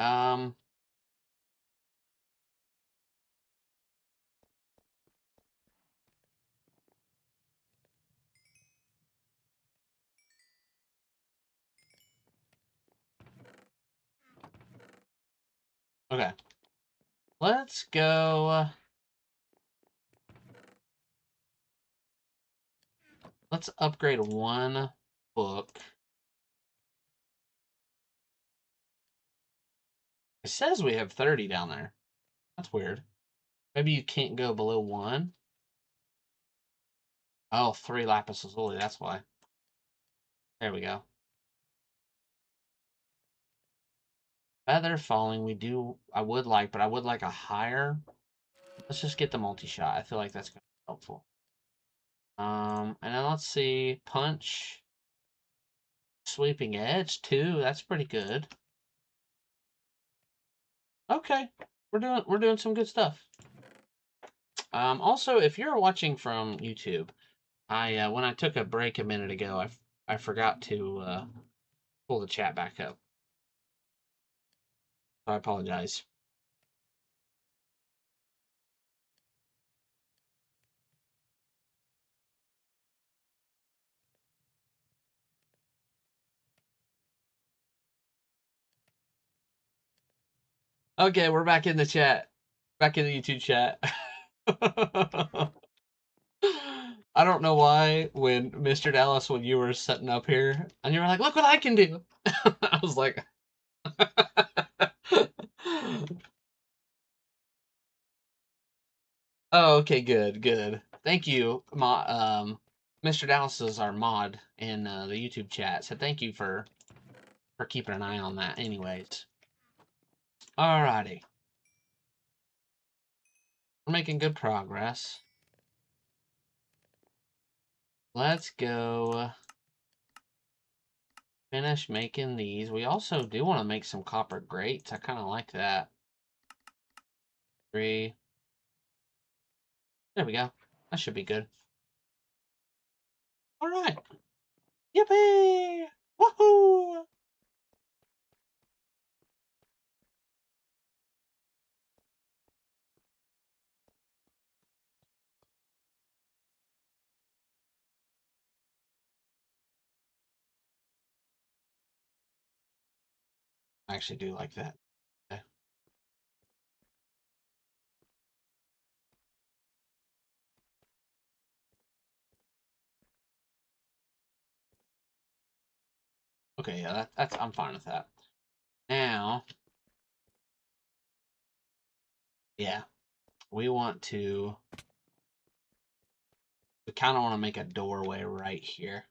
okay. Let's go. Let's upgrade 1 book. It says we have 30 down there. That's weird. Maybe you can't go below 1. Oh, 3 lapis lazuli. That's why. There we go. Feather falling, I would like, but I would like a higher. Let's just get the multi-shot. I feel like that's going to be helpful. And then let's see, punch, sweeping edge too. That's pretty good. Okay, we're doing some good stuff. Also, if you're watching from YouTube, when I took a break a minute ago, I forgot to pull the chat back up. So I apologize. Okay, we're back in the chat. Back in the YouTube chat. I don't know why when Mr. Dallas, when you were setting up here and you were like, look what I can do. I was like, oh, okay, good, good. Thank you. Mr. Dallas is our mod in the YouTube chat, so thank you for keeping an eye on that anyways. Alrighty. We're making good progress. Let's go finish making these. We also do want to make some copper grates. I kind of like that. 3. There we go. That should be good. Alright. Yippee! Woohoo! I actually do like that. Okay. Okay, yeah, that's I'm fine with that. Now, yeah, we kind of want to make a doorway right here.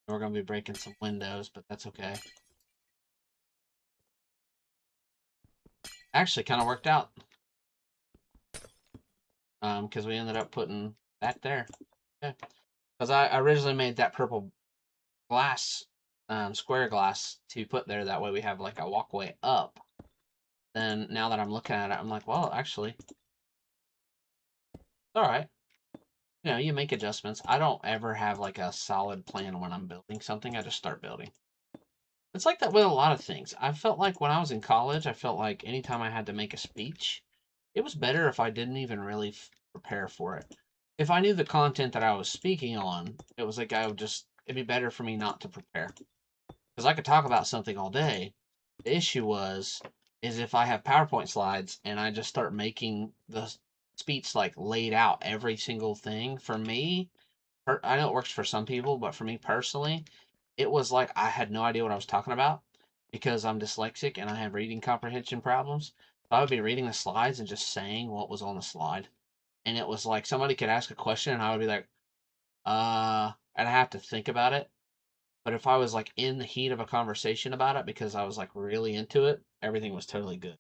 We're going to be breaking some windows, but that's okay. Actually, kind of worked out. Because we ended up putting that there. Okay. Because I originally made that purple glass, square glass to put there. That way we have like a walkway up. Then now that I'm looking at it, I'm like, well, actually, all right. You know, you make adjustments. I don't ever have like a solid plan when I'm building something. I just start building. It's like that with a lot of things. I felt like when I was in college, I felt like anytime I had to make a speech, it was better if I didn't even really prepare for it. If I knew the content that I was speaking on, it was like it'd be better for me not to prepare. Because I could talk about something all day. The issue is if I have PowerPoint slides and I just start making the speech like laid out every single thing, for me, I know it works for some people, but for me personally, it was like I had no idea what I was talking about because I'm dyslexic and I have reading comprehension problems. So I would be reading the slides and just saying what was on the slide. And it was like somebody could ask a question and I would be like, and I have to think about it. But if I was like in the heat of a conversation about it because I was like really into it, everything was totally good.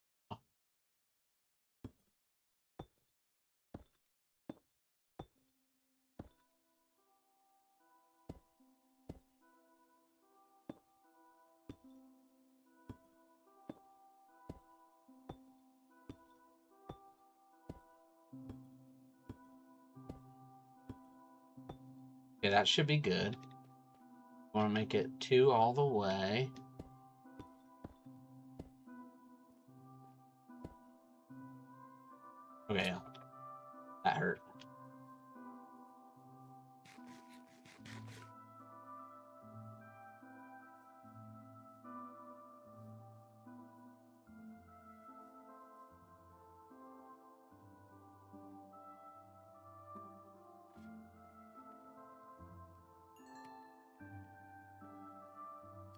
Okay, that should be good. I want to make it 2 all the way. Okay, yeah. That hurt.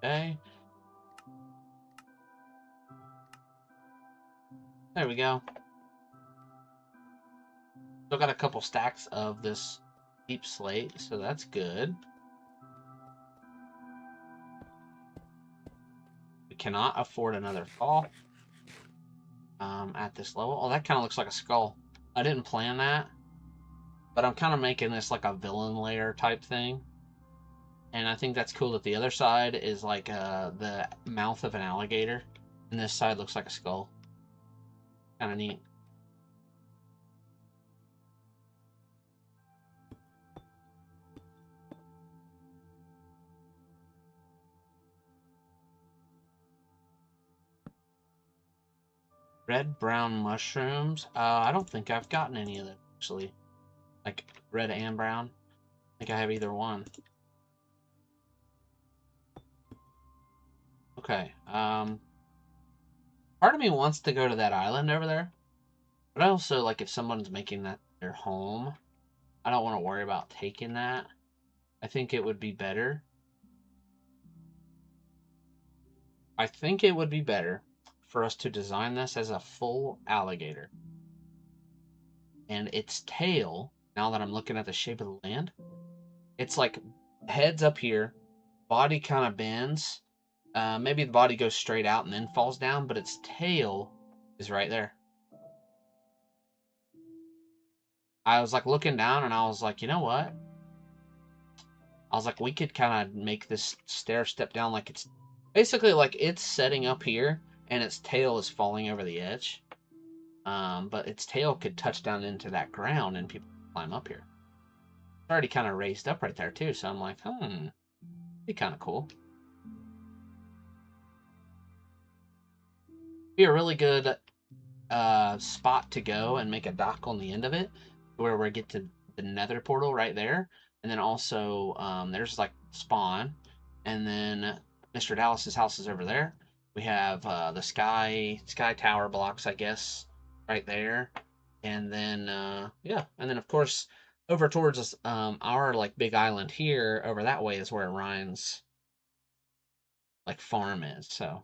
Okay. There we go. Still got a couple stacks of this deep slate, so that's good. We cannot afford another fall at this level. Oh, that kind of looks like a skull. I didn't plan that, but I'm kind of making this like a villain layer type thing. And I think that's cool that the other side is like the mouth of an alligator, and this side looks like a skull. Kind of neat. Red brown mushrooms. I don't think I've gotten any of them actually. Like red and brown. I think I have either one. Okay. Part of me wants to go to that island over there, but I also like if someone's making that their home, I don't want to worry about taking that. I think it would be better. I think it would be better for us to design this as a full alligator. And its tail, now that I'm looking at the shape of the land, it's like head's up here, body kind of bends. Maybe the body goes straight out and then falls down, but its tail is right there. I was like looking down and I was like, you know what? I was like, we could kind of make this stair step down like it's basically like it's setting up here and its tail is falling over the edge. But its tail could touch down into that ground and people climb up here. It's already kind of raised up right there too, so I'm like, be kind of cool. Be a really good spot to go and make a dock on the end of it, where we get to the Nether portal right there, and then also there's like spawn, and then Mr. Dallas's house is over there. We have the sky tower blocks, I guess, right there, and then yeah, and then of course over towards our like big island here over that way is where Ryan's like farm is. So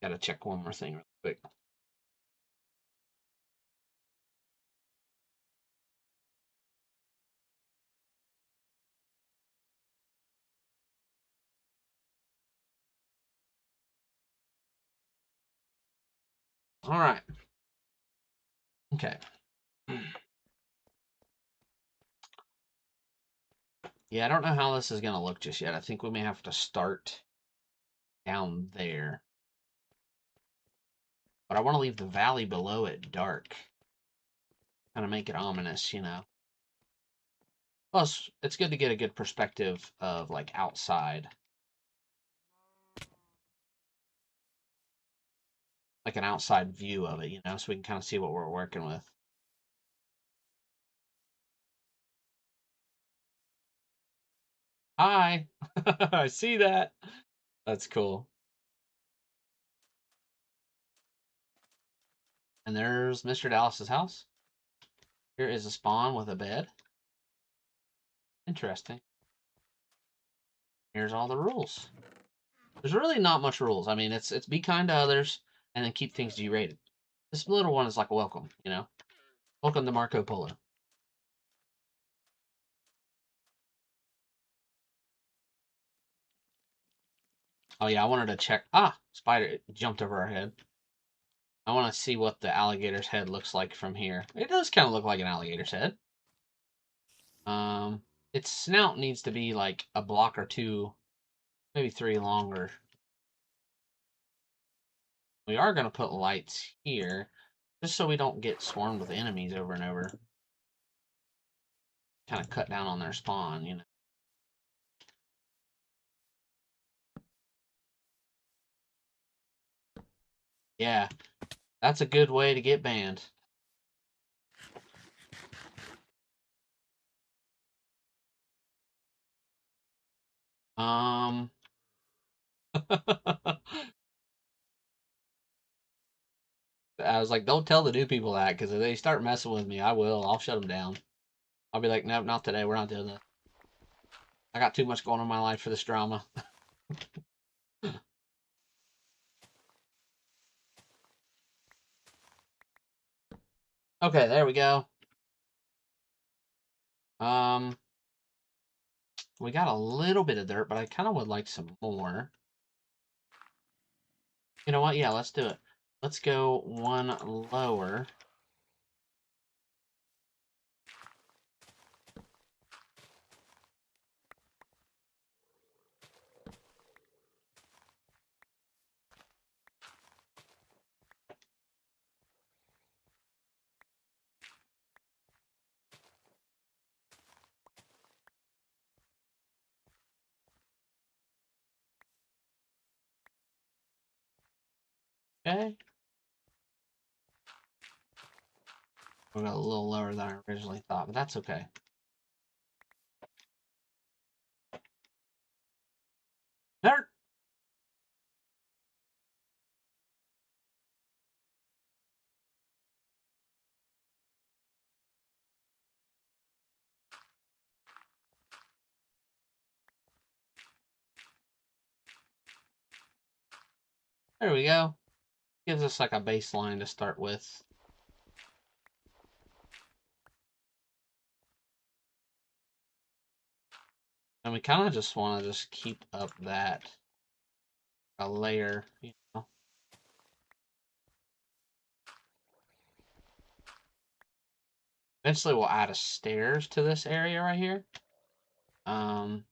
gotta check one more thing real quick. All right. Okay. Yeah, I don't know how this is going to look just yet. I think we may have to start down there. But I want to leave the valley below it dark. Kind of make it ominous, you know. Plus, it's good to get a good perspective of, like, outside. Like an outside view of it, you know, so we can kind of see what we're working with. Hi! I see that. That's cool. And there's Mr. Dallas's house. Here is a spawn with a bed. Interesting. Here's all the rules. There's really not much rules. I mean, it's be kind to others and then keep things G-rated. This little one is like a welcome, you know? Welcome to Marco Polo. Oh yeah, I wanted to check. Ah, spider, it jumped over our head. I want to see what the alligator's head looks like from here. It does kind of look like an alligator's head. Its snout needs to be like a block or two, maybe three longer. We are going to put lights here, just so we don't get swarmed with enemies over and over. Kind of cut down on their spawn, you know. Yeah, that's a good way to get banned. Um, I was like, don't tell the new people that, because if they start messing with me, I will. I'll shut them down. I'll be like, nope, not today. We're not doing that. I got too much going on in my life for this drama. Okay, there we go. We got a little bit of dirt, but I kind of would like some more. You know what? Yeah, let's do it. Let's go one lower. Okay. We got a little lower than I originally thought, but that's okay. Dirt! There we go. Gives us like a baseline to start with. And we kind of just want to just keep up that a layer, you know. Eventually we'll add a stairs to this area right here. Um,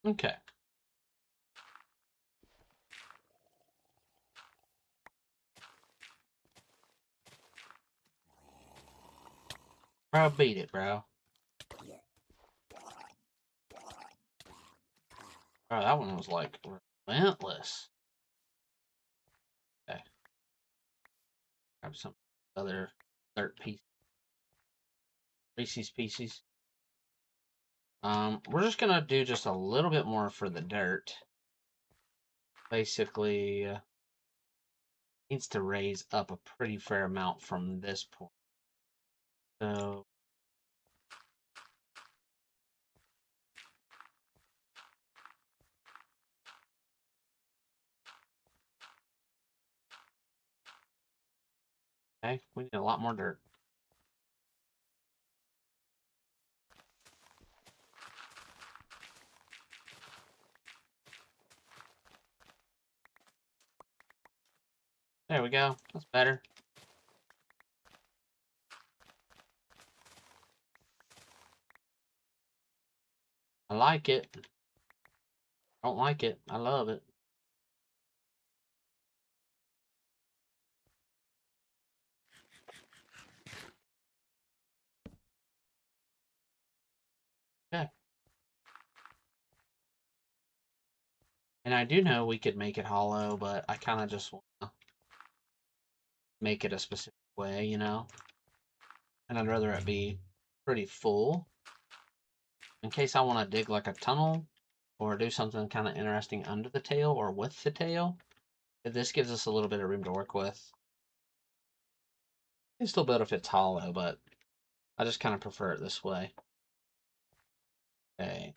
okay. Bro, beat it, bro. Bro, that one was like relentless. Okay. Grab some other dirt piece. Pieces. We're just gonna do just a little bit more for the dirt. Basically, needs to raise up a pretty fair amount from this point. So, okay, we need a lot more dirt. There we go. That's better. I like it. Don't like it. I love it. Okay. And I do know we could make it hollow, but I kind of just want to make it a specific way, you know? And I'd rather it be pretty full in case I want to dig like a tunnel or do something kind of interesting under the tail or with the tail. This gives us a little bit of room to work with. It's still better if it's hollow, but I just kind of prefer it this way. Okay.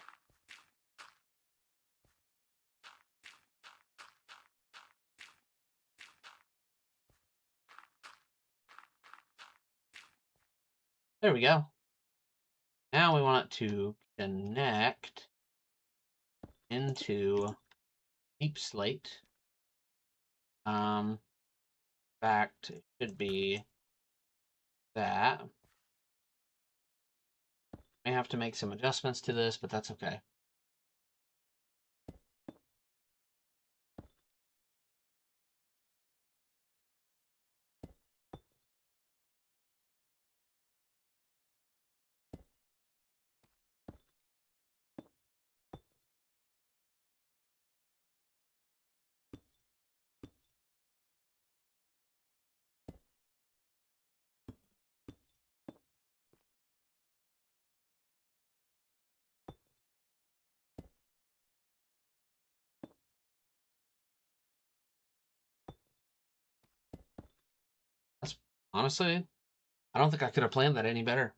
There we go. Now we want it to connect into deep slate. In fact, it should be that. May have to make some adjustments to this, but that's okay. Honestly, I don't think I could have planned that any better.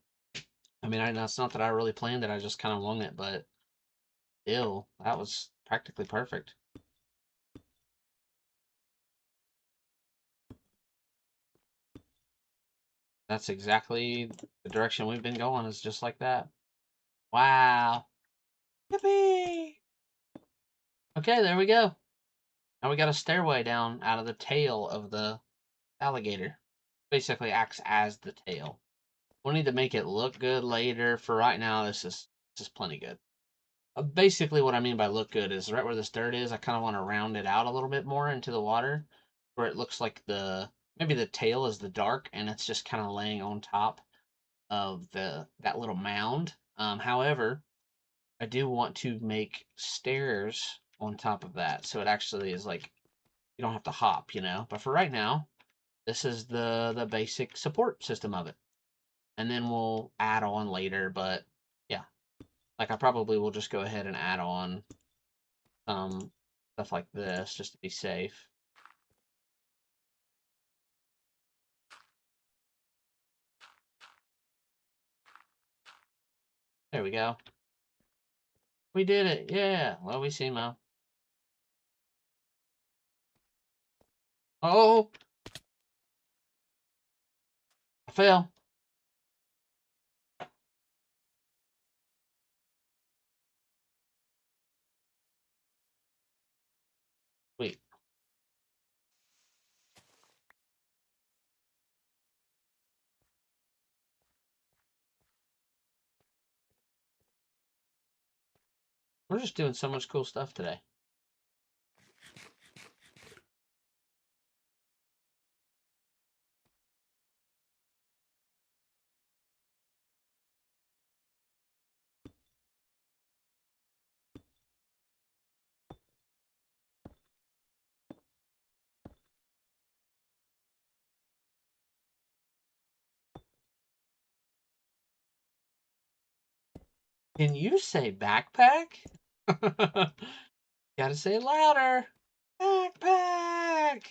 I mean, it's not that I really planned it, I just kind of wung it, but ew, that was practically perfect. That's exactly the direction we've been going, is just like that. Wow. Yippee! Okay, there we go. Now we got a stairway down out of the tail of the alligator. Basically acts as the tail. We'll need to make it look good later. For right now, this is plenty good. Basically, what I mean by look good is right where this dirt is, I kind of want to round it out a little bit more into the water, where it looks like maybe the tail is the dark and it's just kind of laying on top of that little mound. However, I do want to make stairs on top of that, so it actually is like you don't have to hop, you know. But for right now, this is the basic support system of it, and then we'll add on later. But yeah, like I probably will just go ahead and add on stuff like this just to be safe. There we go. We did it. Yeah. Well, we see, Mo. Oh, I fell. Wait. We're just doing so much cool stuff today. Can you say backpack? Gotta say it louder. Backpack.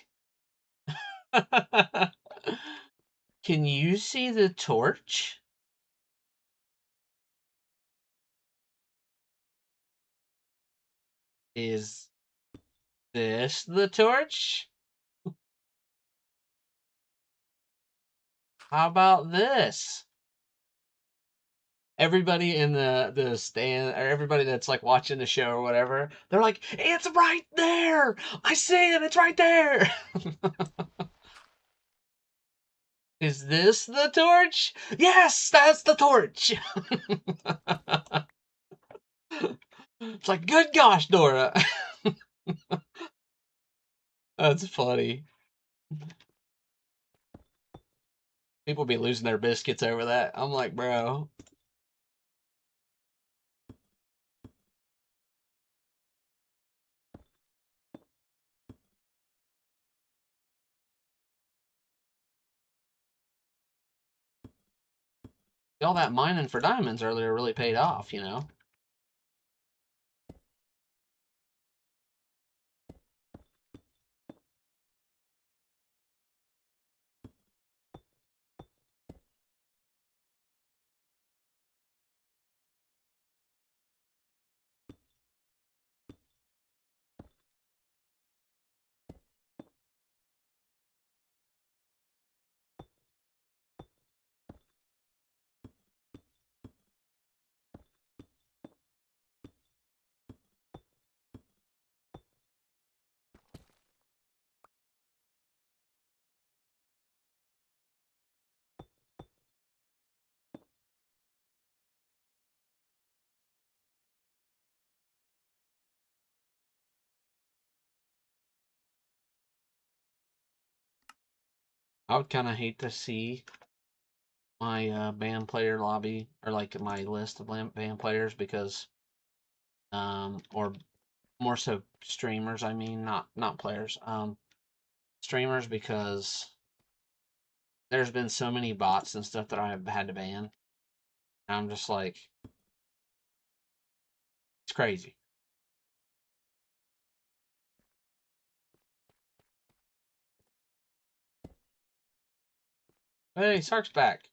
Can you see the torch? Is this the torch? How about this? Everybody in the stand, or everybody that's like watching the show or whatever, they're like, "It's right there! I see it! It's right there!" Is this the torch? Yes, that's the torch. It's like, good gosh, Dora. That's funny. People be losing their biscuits over that. I'm like, bro. All that mining for diamonds earlier really paid off, you know? I would kind of hate to see my band player lobby, or like my list of band players, because or more so streamers, I mean, not players, streamers, because there's been so many bots and stuff that I've had to ban. I'm just like, it's crazy. Hey, Sark's back.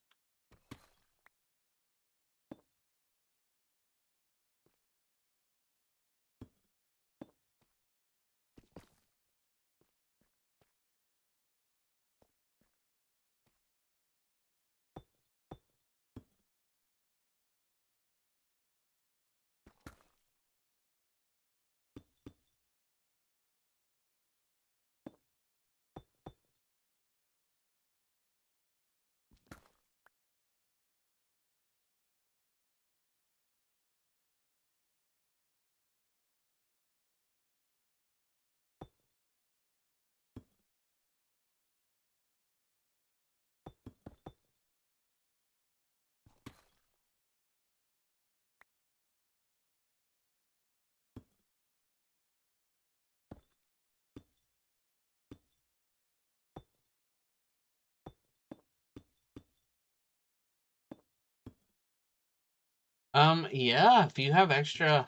Yeah, if you have extra,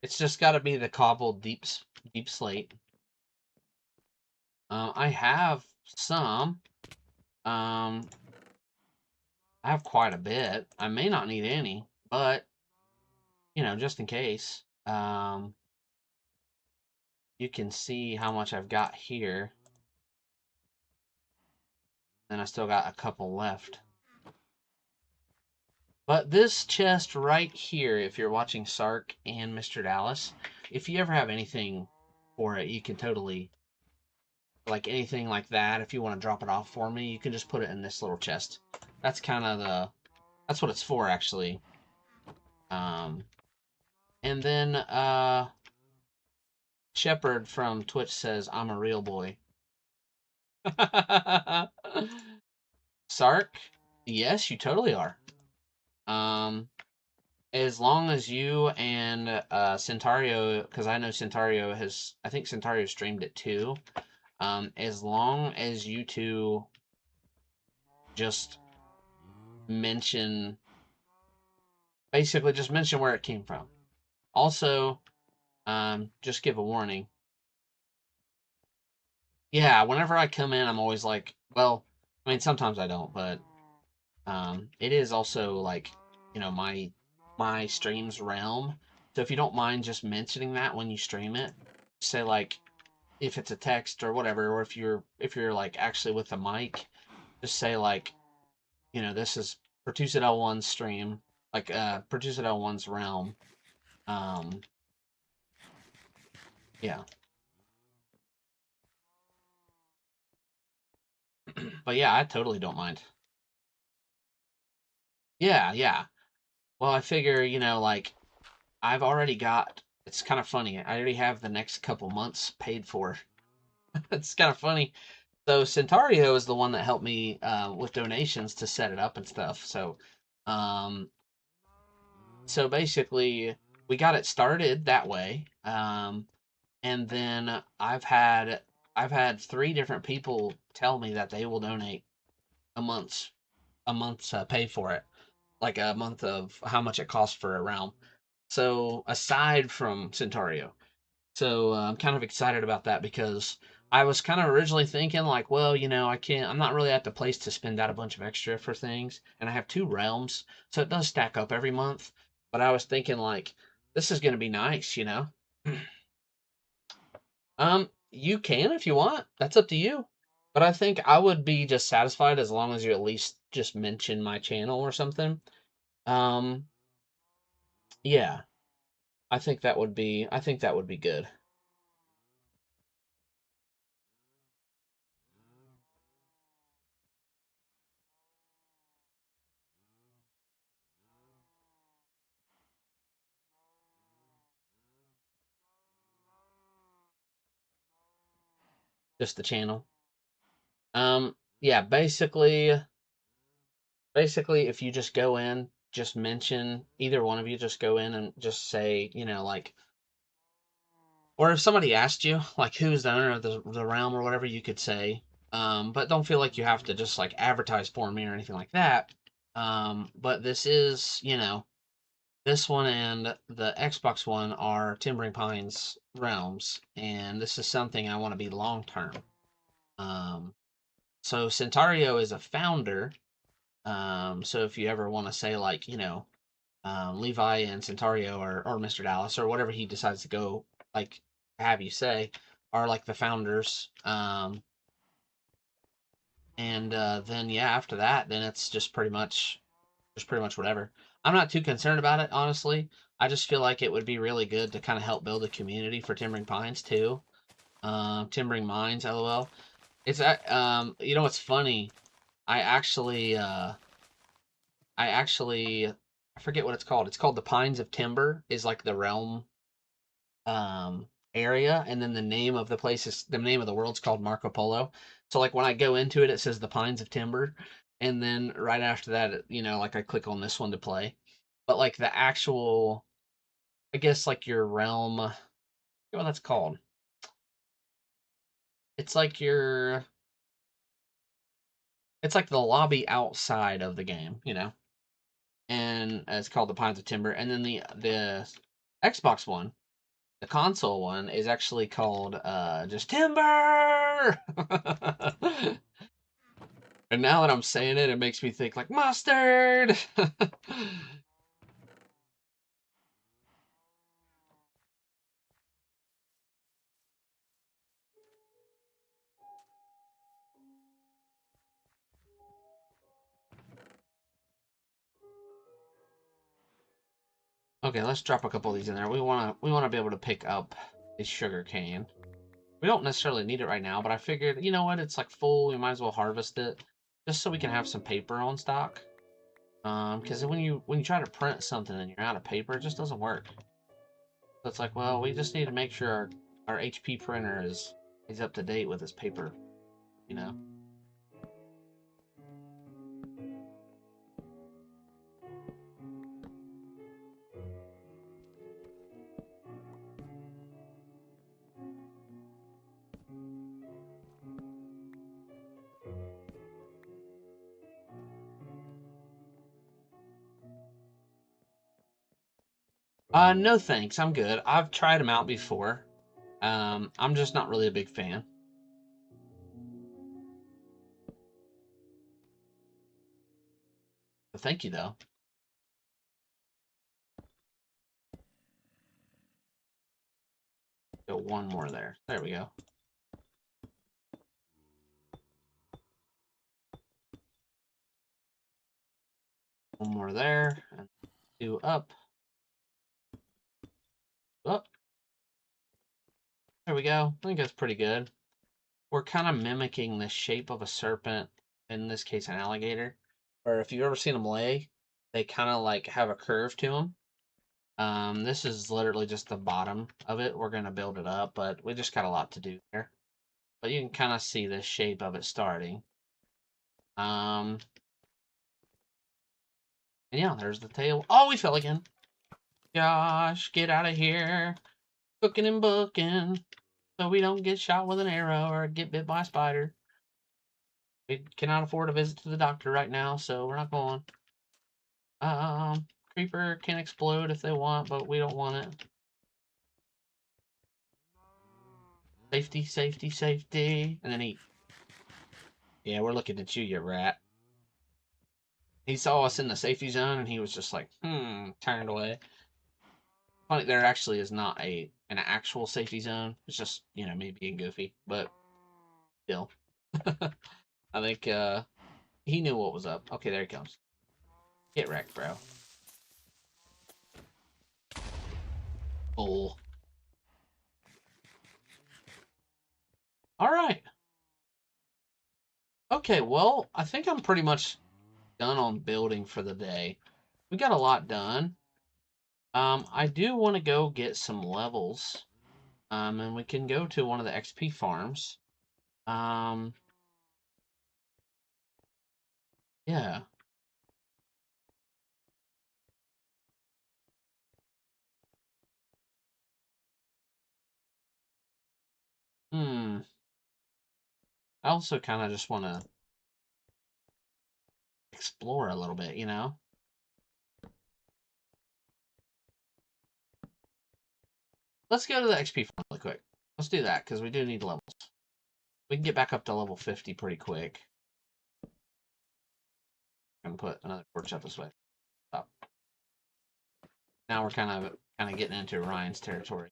it's just got to be the cobbled deep slate. I have some. Um, I have quite a bit. I may not need any, but just in case. You can see how much I've got here, and I still got a couple left. But this chest right here, if you're watching Sark and Mr. Dallas, if you ever have anything for it, you can totally, like anything like that, if you want to drop it off for me, you can just put it in this little chest. That's kind of that's what it's for, actually. Um, and then, Shepherd from Twitch says, I'm a real boy. Sark, yes, you totally are. As long as you and Centario, because I know Centario has, I think Centario streamed it too. As long as you two just mention, basically just mention where it came from. Also, just give a warning. Yeah, whenever I come in, I'm always like, well, I mean, sometimes I don't, but it is also like, my stream's realm. So if you don't mind just mentioning that when you stream it, say like if it's a text or whatever, or if you're like actually with the mic, just say like, this is Produce at L1's stream, like Produce at L1's realm. Um, yeah. But yeah, I totally don't mind. Yeah, yeah. Well, I figure, like I've already got. It's kind of funny. I already have the next couple months paid for. It's kind of funny. So Centario is the one that helped me with donations to set it up and stuff. Um, so basically, we got it started that way. And then I've had three different people tell me that they will donate a month's pay for it, like a month of how much it costs for a realm. So aside from Centario, so I'm kind of excited about that because I was kind of originally thinking like, well, I'm not really at the place to spend out a bunch of extra for things, and I have two realms, so it does stack up every month. But I was thinking like, this is gonna be nice. You can if you want. That's up to you. But I think I would be just satisfied as long as you at least just mention my channel or something. Um, yeah, I think that would be good. Just the channel. Yeah, basically if you just go in, just mention either one of you just go in and just say, like, or if somebody asked you like who's the owner of the realm or whatever, you could say, but don't feel like you have to just like advertise for me or anything like that. But this is, this one and the Xbox one are Timbering Pines realms, and this is something I want to be long term. Um, So Centario is a founder. So if you ever want to say like, Levi and Centario or Mr. Dallas or whatever he decides to go like have you say are like the founders. And then yeah, after that, then it's just pretty much whatever. I'm not too concerned about it, honestly. I just feel like it would be really good to kind of help build a community for timbering pines too. Timbering mines, lol. It's funny. I actually, uh, I forget what it's called. It's called the Pines of Timber. Is like the realm area, and then the name of the world's called Marco Polo. So like when I go into it, it says the Pines of Timber, and then right after that, like I click on this one to play. But like the actual, I guess like your realm, I forget what that's called. It's like your, it's like the lobby outside of the game. And it's called the Pines of Timber. And then the Xbox one, the console one, is actually called just Timber. And now that I'm saying it, it makes me think like mustard. Okay, let's drop a couple of these in there. We wanna be able to pick up a sugar cane. We don't necessarily need it right now, but I figured, you know what, it's like full, we might as well harvest it. Just so we can have some paper on stock. Because when you try to print something and you're out of paper, it just doesn't work. So it's like, well, we just need to make sure our HP printer is up to date with its paper, you know? No thanks, I'm good. I've tried them out before. I'm just not really a big fan. But thank you though. Go one more there. There we go. One more there, and two up. Up. There we go. I think that's pretty good. We're kind of mimicking the shape of a serpent, in this case an alligator. Or if you've ever seen them lay, they kind of like have a curve to them. This is literally just the bottom of it. We're going to build it up, but we just got a lot to do there. But you can kind of see the shape of it starting. And yeah, there's the tail. Oh, we fell again. Gosh, get out of here. Cooking and booking. So we don't get shot with an arrow or get bit by a spider. We cannot afford a visit to the doctor right now, so we're not going. Creeper can explode if they want, but we don't want it. Safety, safety, safety. And then he... Yeah, we're looking at you, you rat. He saw us in the safety zone, and he was just like, turned away. Funny, there actually is not an actual safety zone. It's just, me being goofy. But still. I think he knew what was up. Okay, there he comes. Get wrecked, bro. Bull. Alright. Okay, well, I think I'm pretty much done on building for the day. We got a lot done. I do want to go get some levels. And we can go to one of the XP farms. Yeah. Hmm. I also kind of just want to explore a little bit. Let's go to the XP farm really quick. Let's do that, because we do need levels. We can get back up to level 50 pretty quick. I'm gonna put another porch up this way. Up. Now we're kind of getting into Ryan's territory.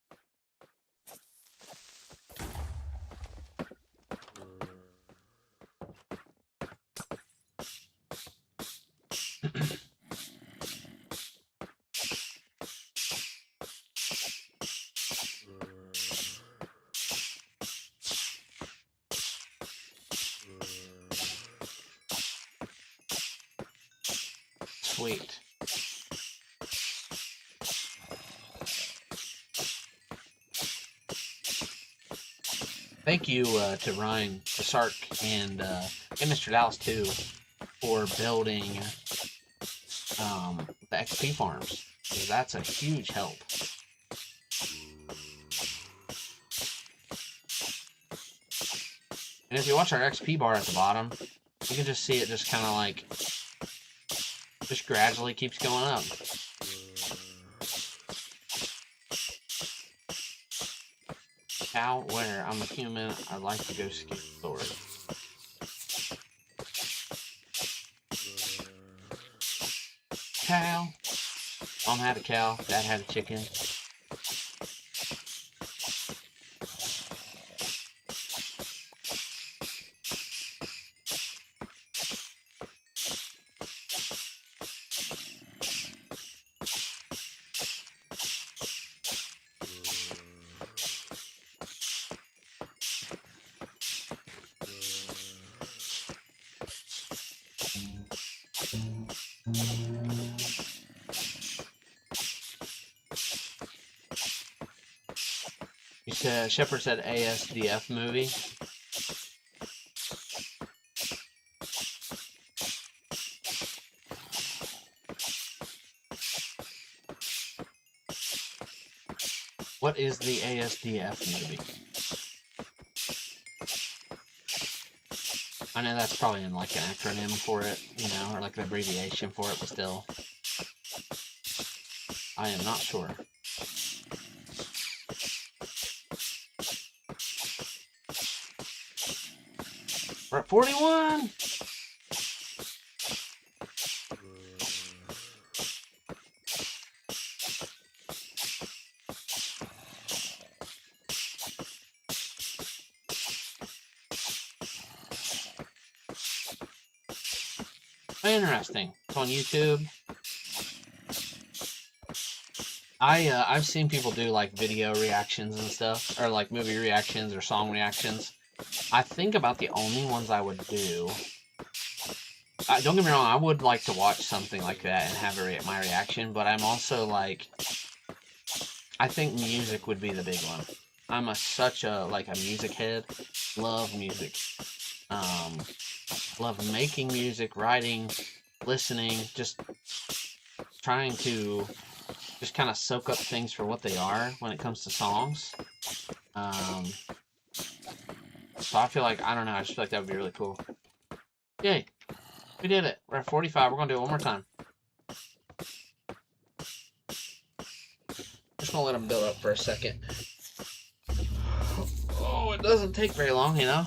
Sweet. Thank you to Ryan, to Sark, and Mr. Dallas too for building the XP farms. That's a huge help. And if you watch our XP bar at the bottom, you can just see it just kind of like, just gradually keeps going up. Cow, where? I'm a human. I'd like to go skip forward. Cow. Mom had a cow. Dad had a chicken. You said, Shepard said ASDF movie. What is the ASDF movie? I know that's probably in like an acronym for it, you know, or like an abbreviation for it, but still. I am not sure. We're at 41! Interesting. It's on YouTube. I've seen people do like video reactions and stuff, or like movie reactions or song reactions. I think about the only ones I would do. Don't get me wrong, I would like to watch something like that and have my reaction, but I'm also like, I think music would be the big one. I'm such a music head. Love music. Love making music, writing, listening, just trying to just kind of soak up things for what they are when it comes to songs. So I feel like, I don't know, I just feel like that would be really cool. Yay, we did it. We're at 45. We're going to do it one more time. Just going to let them build up for a second. Oh, it doesn't take very long, you know?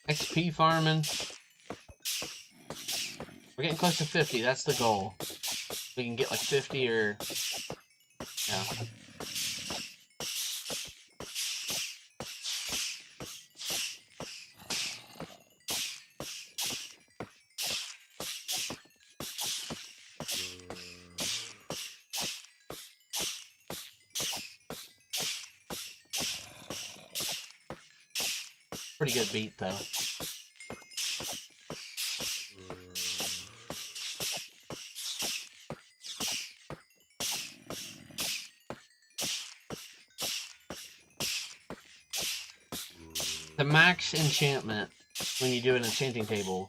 XP farming. We're getting close to 50. That's the goal. We can get like 50 or... Yeah. Pretty good beat, though. the max enchantment when you do an enchanting table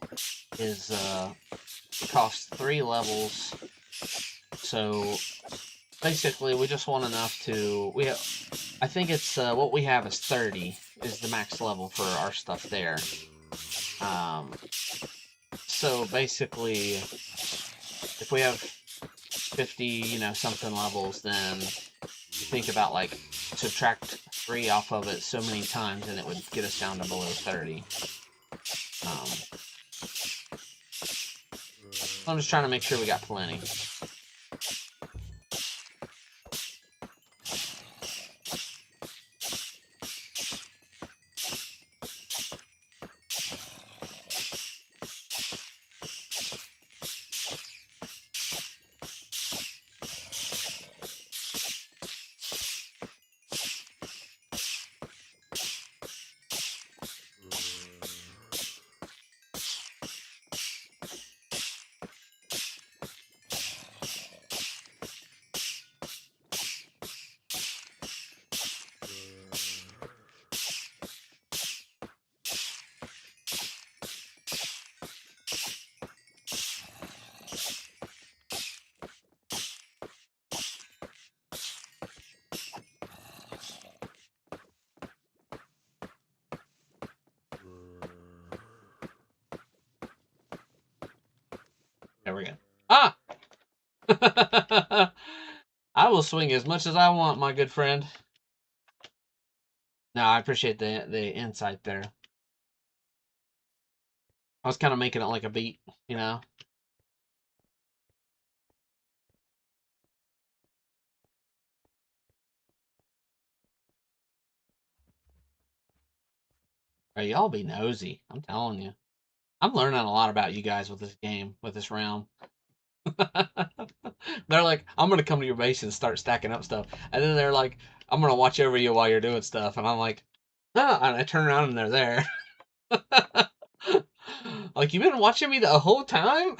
is it costs 3 levels. So basically, we just want enough to I think it's what we have is 30 is the max level for our stuff there. So basically, if we have 50, something levels, then you think about like subtract 3 off of it so many times, and it would get us down to below 30. I'm just trying to make sure we got plenty. There we go. Ah! I will swing as much as I want, my good friend. No, I appreciate the insight there. I was kind of making it like a beat, you know? Hey, y'all be nosy. I'm telling you. I'm learning a lot about you guys with this game, with this round. They're like, I'm gonna come to your base and start stacking up stuff, and then they're like, I'm gonna watch over you while you're doing stuff, and I'm like, ah, and I turn around and they're there. Like, you've been watching me the whole time?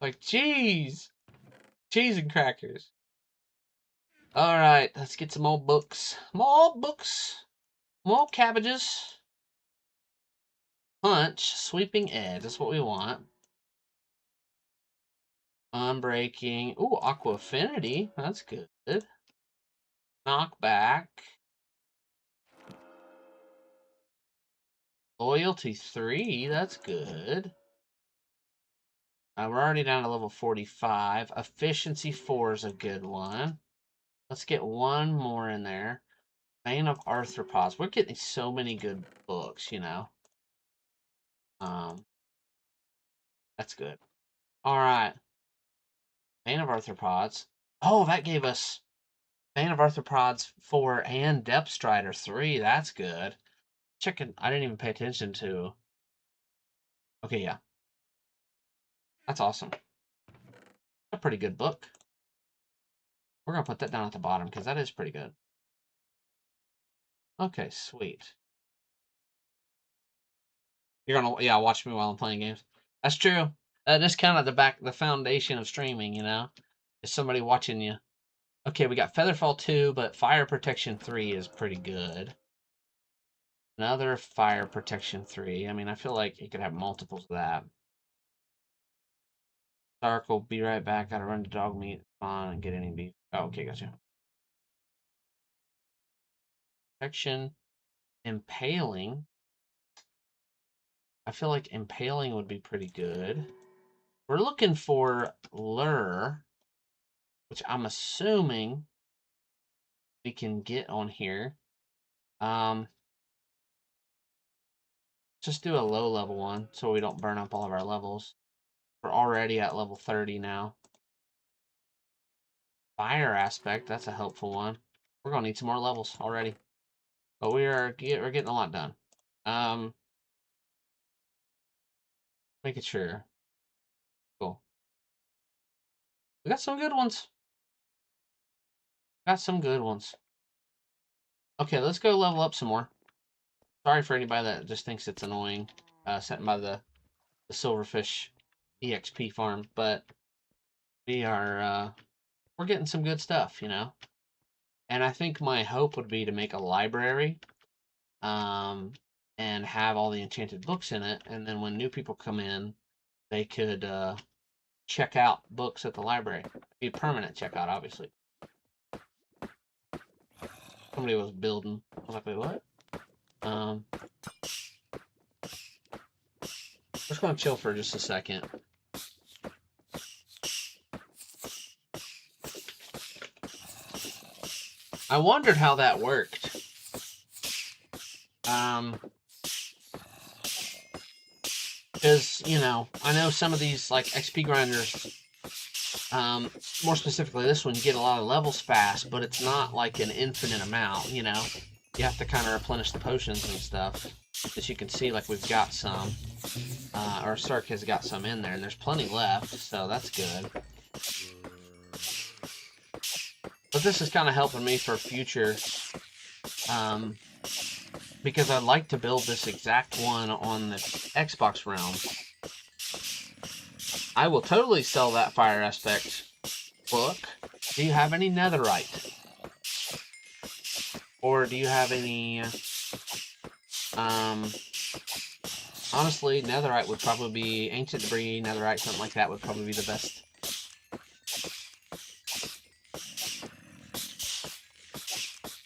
Like, cheese and crackers. All right, let's get some more books. More books. More cabbages. Punch, sweeping edge. That's what we want. Unbreaking. Ooh, Aqua Affinity. That's good. Knockback. Loyalty 3. That's good. We're already down to level 45. Efficiency 4 is a good one. Let's get one more in there. Bane of Arthropods. We're getting so many good books, you know. That's good. All right. Bane of Arthropods. Oh, that gave us Bane of Arthropods 4 and Depth Strider 3. That's good. Chicken. I didn't even pay attention to. Okay, yeah. That's awesome. A pretty good book. We're going to put that down at the bottom because that is pretty good. Okay, sweet. You're going to, yeah, watch me while I'm playing games. That's true. That is kind of the foundation of streaming, you know? Is somebody watching you. Okay, we got Featherfall 2, but Fire Protection 3 is pretty good. Another Fire Protection 3. I mean, I feel like it could have multiples of that. Dark will be right back. Gotta run to dog meat, spawn, and get any beef. Oh, okay, gotcha. Protection. Impaling. I feel like Impaling would be pretty good. We're looking for Lure, which I'm assuming we can get on here. Just do a low level one so we don't burn up all of our levels. We're already at level 30 now. Fire aspect, that's a helpful one. We're gonna need some more levels already. But we're getting a lot done. Making sure. Cool. We got some good ones. Got some good ones. Okay, let's go level up some more. Sorry for anybody that just thinks it's annoying, setting by the Silverfish EXP farm, but we are we're getting some good stuff, you know. And I think my hope would be to make a library, um, and have all the enchanted books in it, and then when new people come in, they could check out books at the library. Be a permanent checkout, obviously. Somebody was building. I was like, wait, what? We're just gonna chill for just a second. I wondered how that worked. Because, you know, I know some of these, like, XP grinders, more specifically this one, you get a lot of levels fast, but it's not like an infinite amount, you know? You have to kind of replenish the potions and stuff. As you can see, like, we've got some. Or Stark has got some in there, and there's plenty left, so that's good. But this is kind of helping me for future, because I'd like to build this exact one on the Xbox realm. I will totally sell that Fire Aspect book. Do you have any netherite? Or do you have any... honestly, netherite would probably be... Ancient debris, netherite, something like that would probably be the best.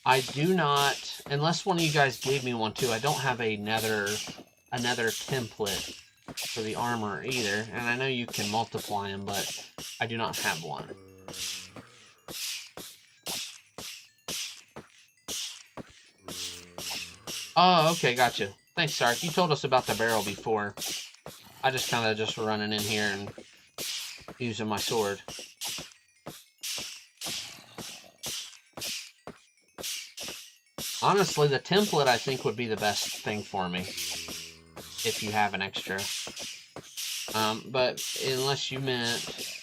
I do not... Unless one of you guys gave me one too, I don't have a nether template for the armor either. And I know you can multiply them, but I do not have one. Oh, okay, gotcha. Thanks, Sark. You told us about the barrel before. I just kind of just running in here and using my sword. Honestly, the template I think would be the best thing for me if you have an extra. But unless you meant...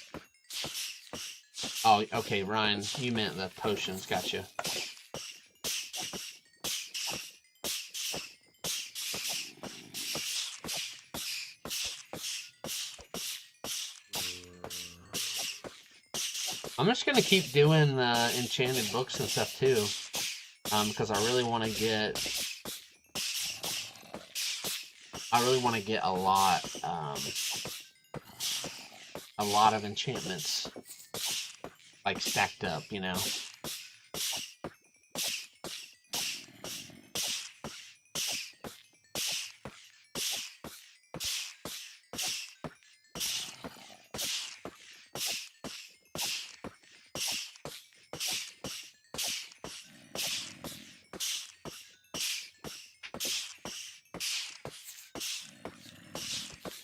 Oh, okay, Ryan, you meant the potions. Gotcha. I'm just going to keep doing the enchanted books and stuff too. Because I really want to get... a lot of enchantments, like, stacked up, you know?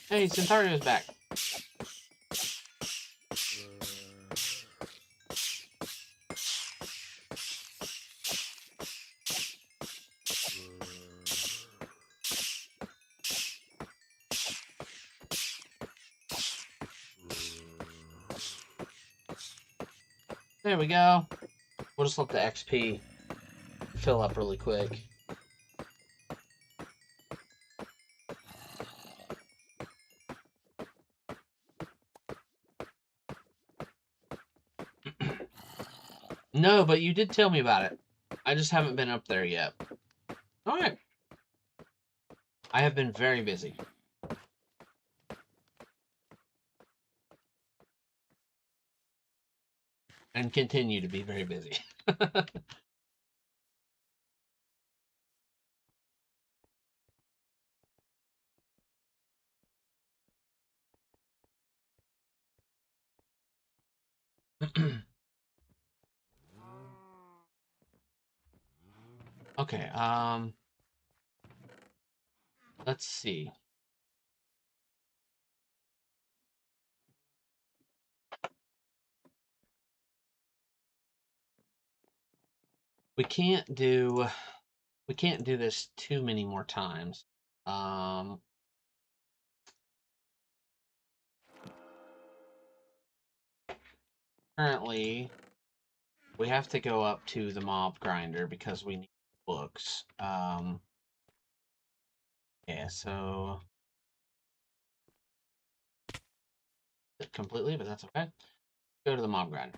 Hey, Centario's back. There we go. We'll just let the XP fill up really quick. No, but you did tell me about it. I just haven't been up there yet. Alright. I have been very busy. And continue to be very busy. Okay, let's see. We can't do this too many more times. Currently we have to go up to the mob grinder because we need books. Yeah, so completely, but that's okay. Go to the mob grinder.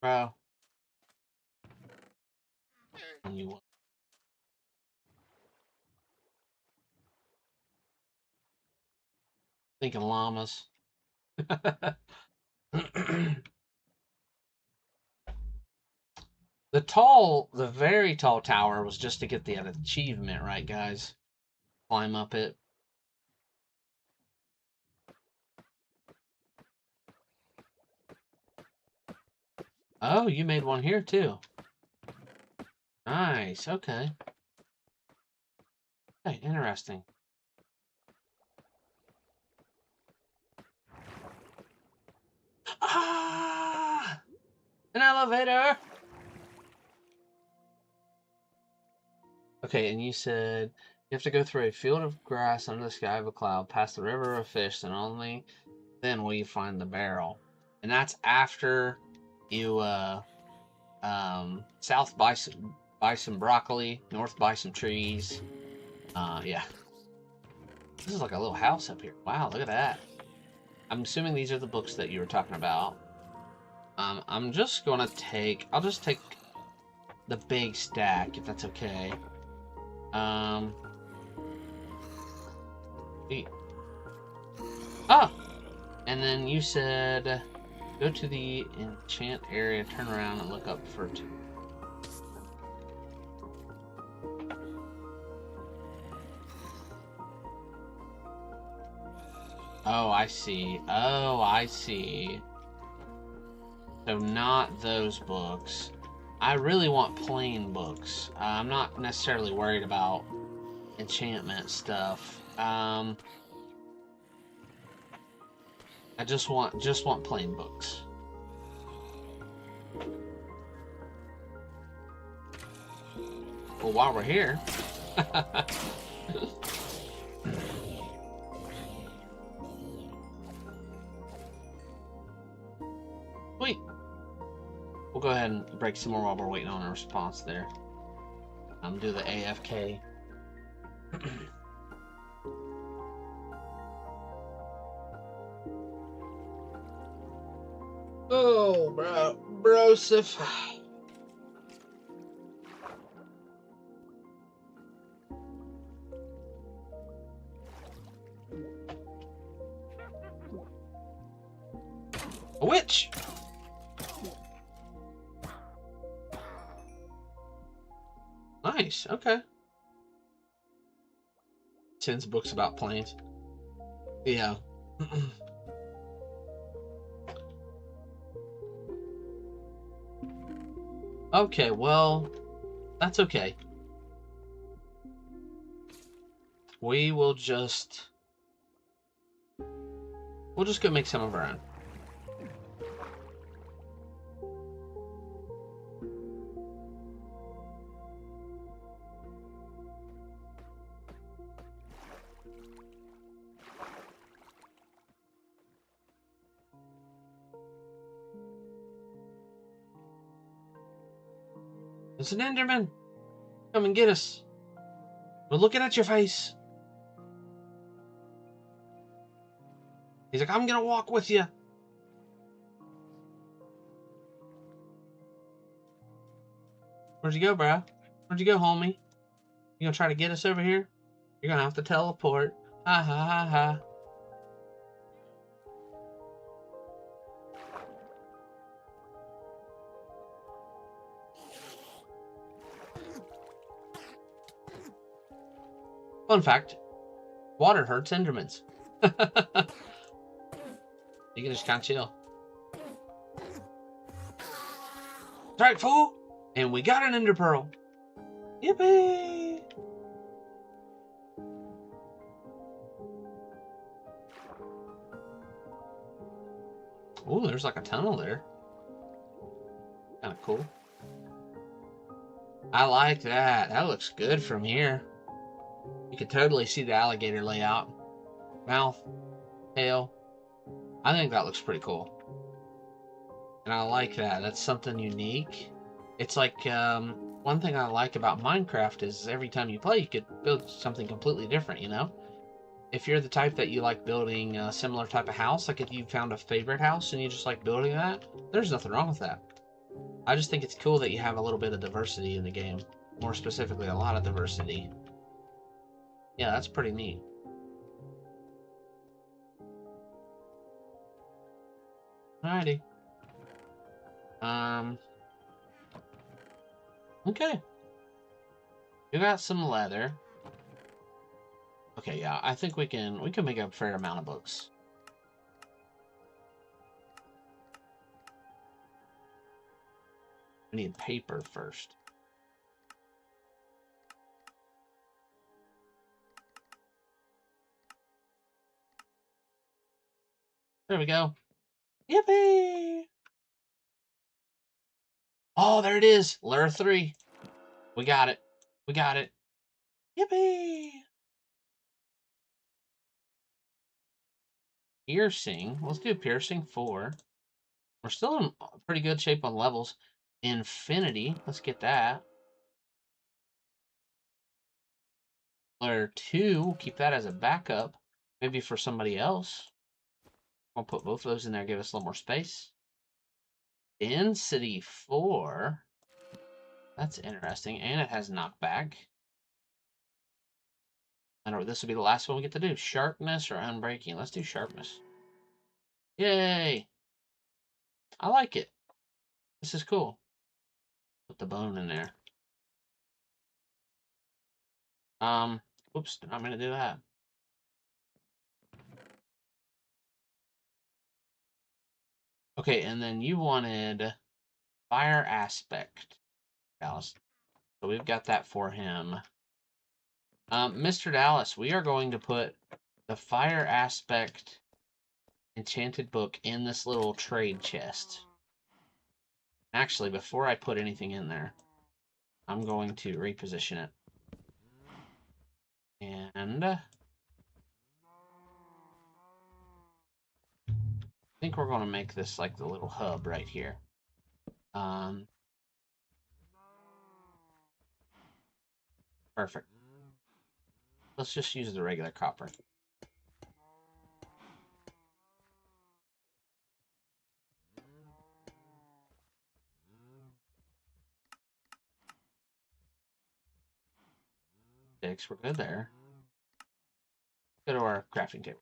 Bro. You thinking llamas. The very tall tower was just to get the achievement, right, guys? Climb up it. Oh, you made one here too. Nice. Okay. Hey, interesting. Ah! An elevator! Okay, and you said you have to go through a field of grass under the sky of a cloud, past the river of fish, and only then will you find the barrel. And that's after you south buy some broccoli, north buy some trees. Yeah. This is like a little house up here. Wow, look at that. I'm assuming these are the books that you were talking about. I'm just gonna I'll just take the big stack, if that's okay. Oh! And then you said, go to the enchant area, turn around, and look up for two. Oh, I see. Oh, I see. So not those books. I really want plain books. I'm not necessarily worried about enchantment stuff. I just want plain books. Well, while we're here. Sweet. We'll go ahead and break some more while we're waiting on a response there. Do the AFK. Oh, brosif. A witch. Nice. Okay. 10 books about planes. Yeah. Okay, well, that's okay. We'll just go make some of our own. It's an Enderman. Come and get us. We're looking at your face. He's like, I'm gonna walk with you. Where'd you go, bro? Where'd you go, homie? You gonna try to get us over here? You're gonna have to teleport. Ha ha ha ha. Fun fact, water hurts Endermans. You can just kind of chill. That's right, fool! And we got an Ender Pearl. Yippee! Ooh, there's like a tunnel there. Kind of cool. I like that. That looks good from here. You can totally see the alligator layout. Mouth, tail. I think that looks pretty cool. And I like that. That's something unique. It's like, one thing I like about Minecraft is every time you play, you could build something completely different, you know? If you're the type that you like building a similar type of house, like if you found a favorite house and you just like building that, there's nothing wrong with that. I just think it's cool that you have a little bit of diversity in the game. More specifically, a lot of diversity. Yeah, that's pretty neat. Alrighty. Um, okay. We got some leather. Okay, yeah, I think we can make a fair amount of books. We need paper first. There we go. Yippee! Oh, there it is. Layer 3. We got it. We got it. Yippee! Piercing. Let's do piercing 4. We're still in pretty good shape on levels. Infinity. Let's get that. Layer 2. We'll keep that as a backup. Maybe for somebody else. I'll put both of those in there. Give us a little more space. Density 4. That's interesting. And it has knockback. I don't know. This will be the last one we get to do. Sharpness or unbreaking. Let's do sharpness. Yay! I like it. This is cool. Put the bone in there. Oops, did not mean to do that. Okay, and then you wanted fire aspect, Dallas. So we've got that for him. Mr. Dallas, we are going to put the fire aspect enchanted book in this little trade chest. Actually, before I put anything in there, I'm going to reposition it. And I think we're going to make this like the little hub right here. Perfect. Let's just use the regular copper. Six, we're good there. Go to our crafting table.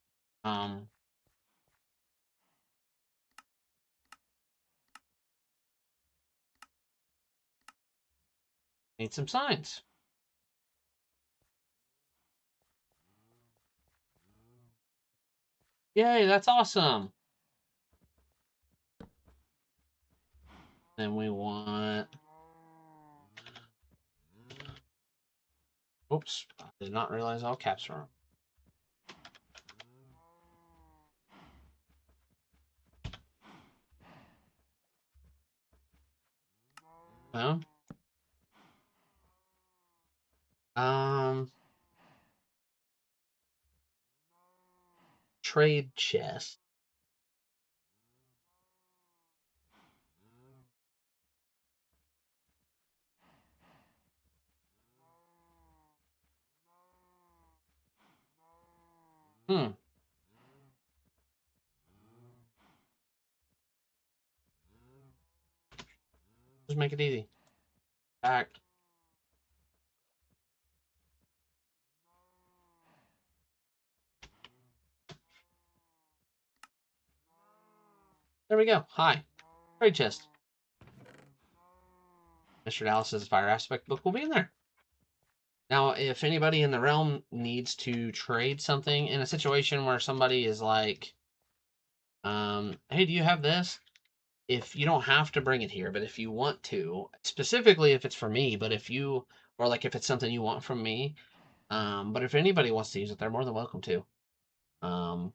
Need some signs. Yay, that's awesome. Then we want... Oops, I did not realize all caps were on. Well, trade chest. Hmm. Just make it easy. Back. There we go. Hi. Trade chest. Mr. Dallas's fire aspect book will be in there. Now, if anybody in the realm needs to trade something in a situation where somebody is like, hey, do you have this? If you don't have to bring it here, but if you want to, specifically if it's for me, but if you, or like if it's something you want from me, but if anybody wants to use it, they're more than welcome to. But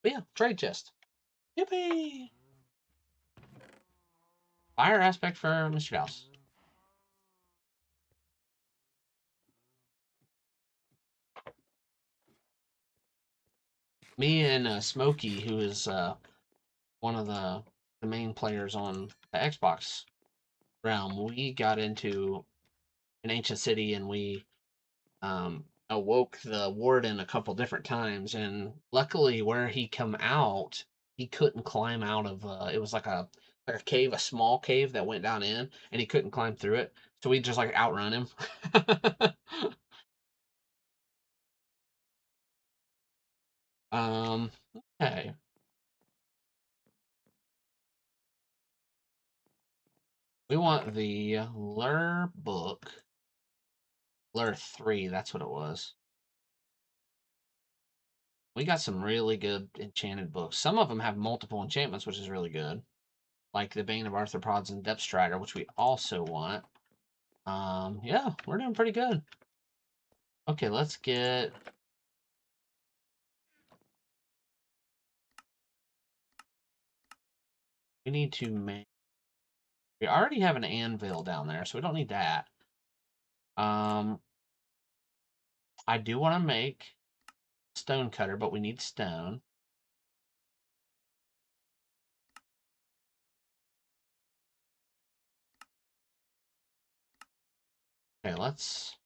yeah, trade chest. Yippee! Fire aspect for Mr. Dallas. Me and Smokey, who is one of the main players on the Xbox realm, we got into an ancient city and we awoke the warden a couple different times, and luckily where he come out, he couldn't climb out of. It was like a like a cave, a small cave that went down in, and he couldn't climb through it. So we just like outrun him. um, okay. We want the Lure book. Lure 3, that's what it was. We got some really good enchanted books. Some of them have multiple enchantments, which is really good. Like the Bane of Arthropods and Depth Strider, which we also want. Yeah, we're doing pretty good. Okay, let's get... We need to make... We already have an anvil down there, so we don't need that. I do want to make stone cutter, but we need stone. Okay, let's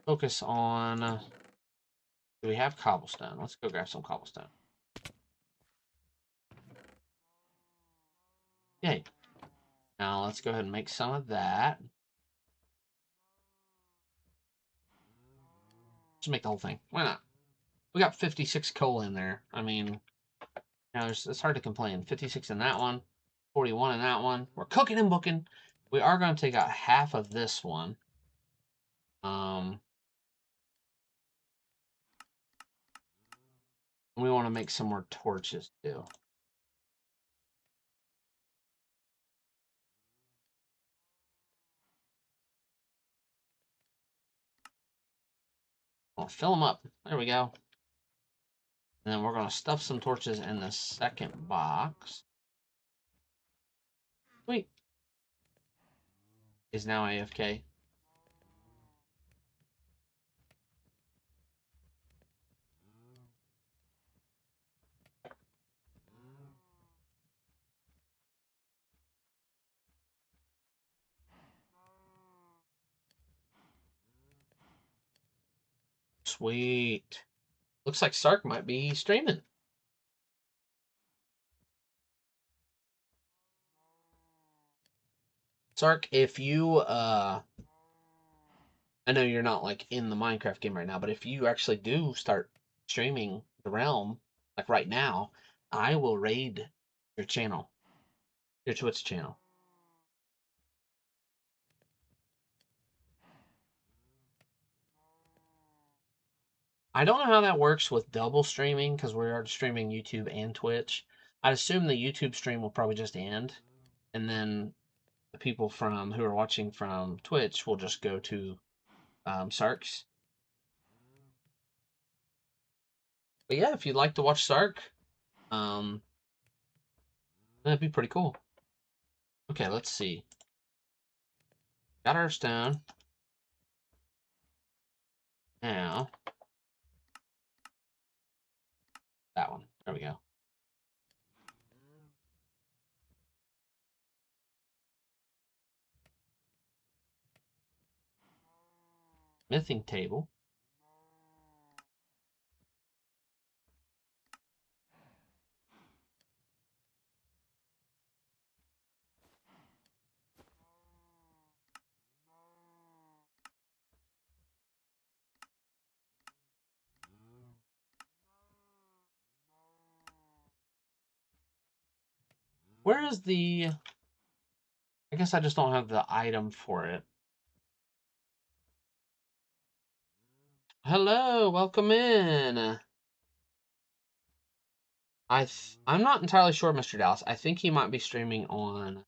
focus on... do we have cobblestone? Let's go grab some cobblestone. Yay. Now let's go ahead and make some of that. Just make the whole thing. Why not? We got 56 coal in there. I mean, you know, it's hard to complain. 56 in that one, 41 in that one. We're cooking and booking. We are going to take out half of this one. We want to make some more torches too. We'll fill them up. There we go. And then we're going to stuff some torches in the second box. Sweet. Is now AFK. Sweet. Looks like Sark might be streaming. Sark, if you I know you're not like in the Minecraft game right now, but if you actually do start streaming the realm, like right now, I will raid your channel, your Twitch channel. I don't know how that works with double streaming because we're streaming YouTube and Twitch. I assume the YouTube stream will probably just end, and then the people from who are watching from Twitch will just go to Sark's. But yeah, if you'd like to watch Sark, um, that'd be pretty cool. Okay, let's see. Got our stone. Now, that one. There we go. Smithing table. Where is the... I guess I just don't have the item for it. Hello, welcome in. I'm not entirely sure, Mr. Dallas. I think he might be streaming on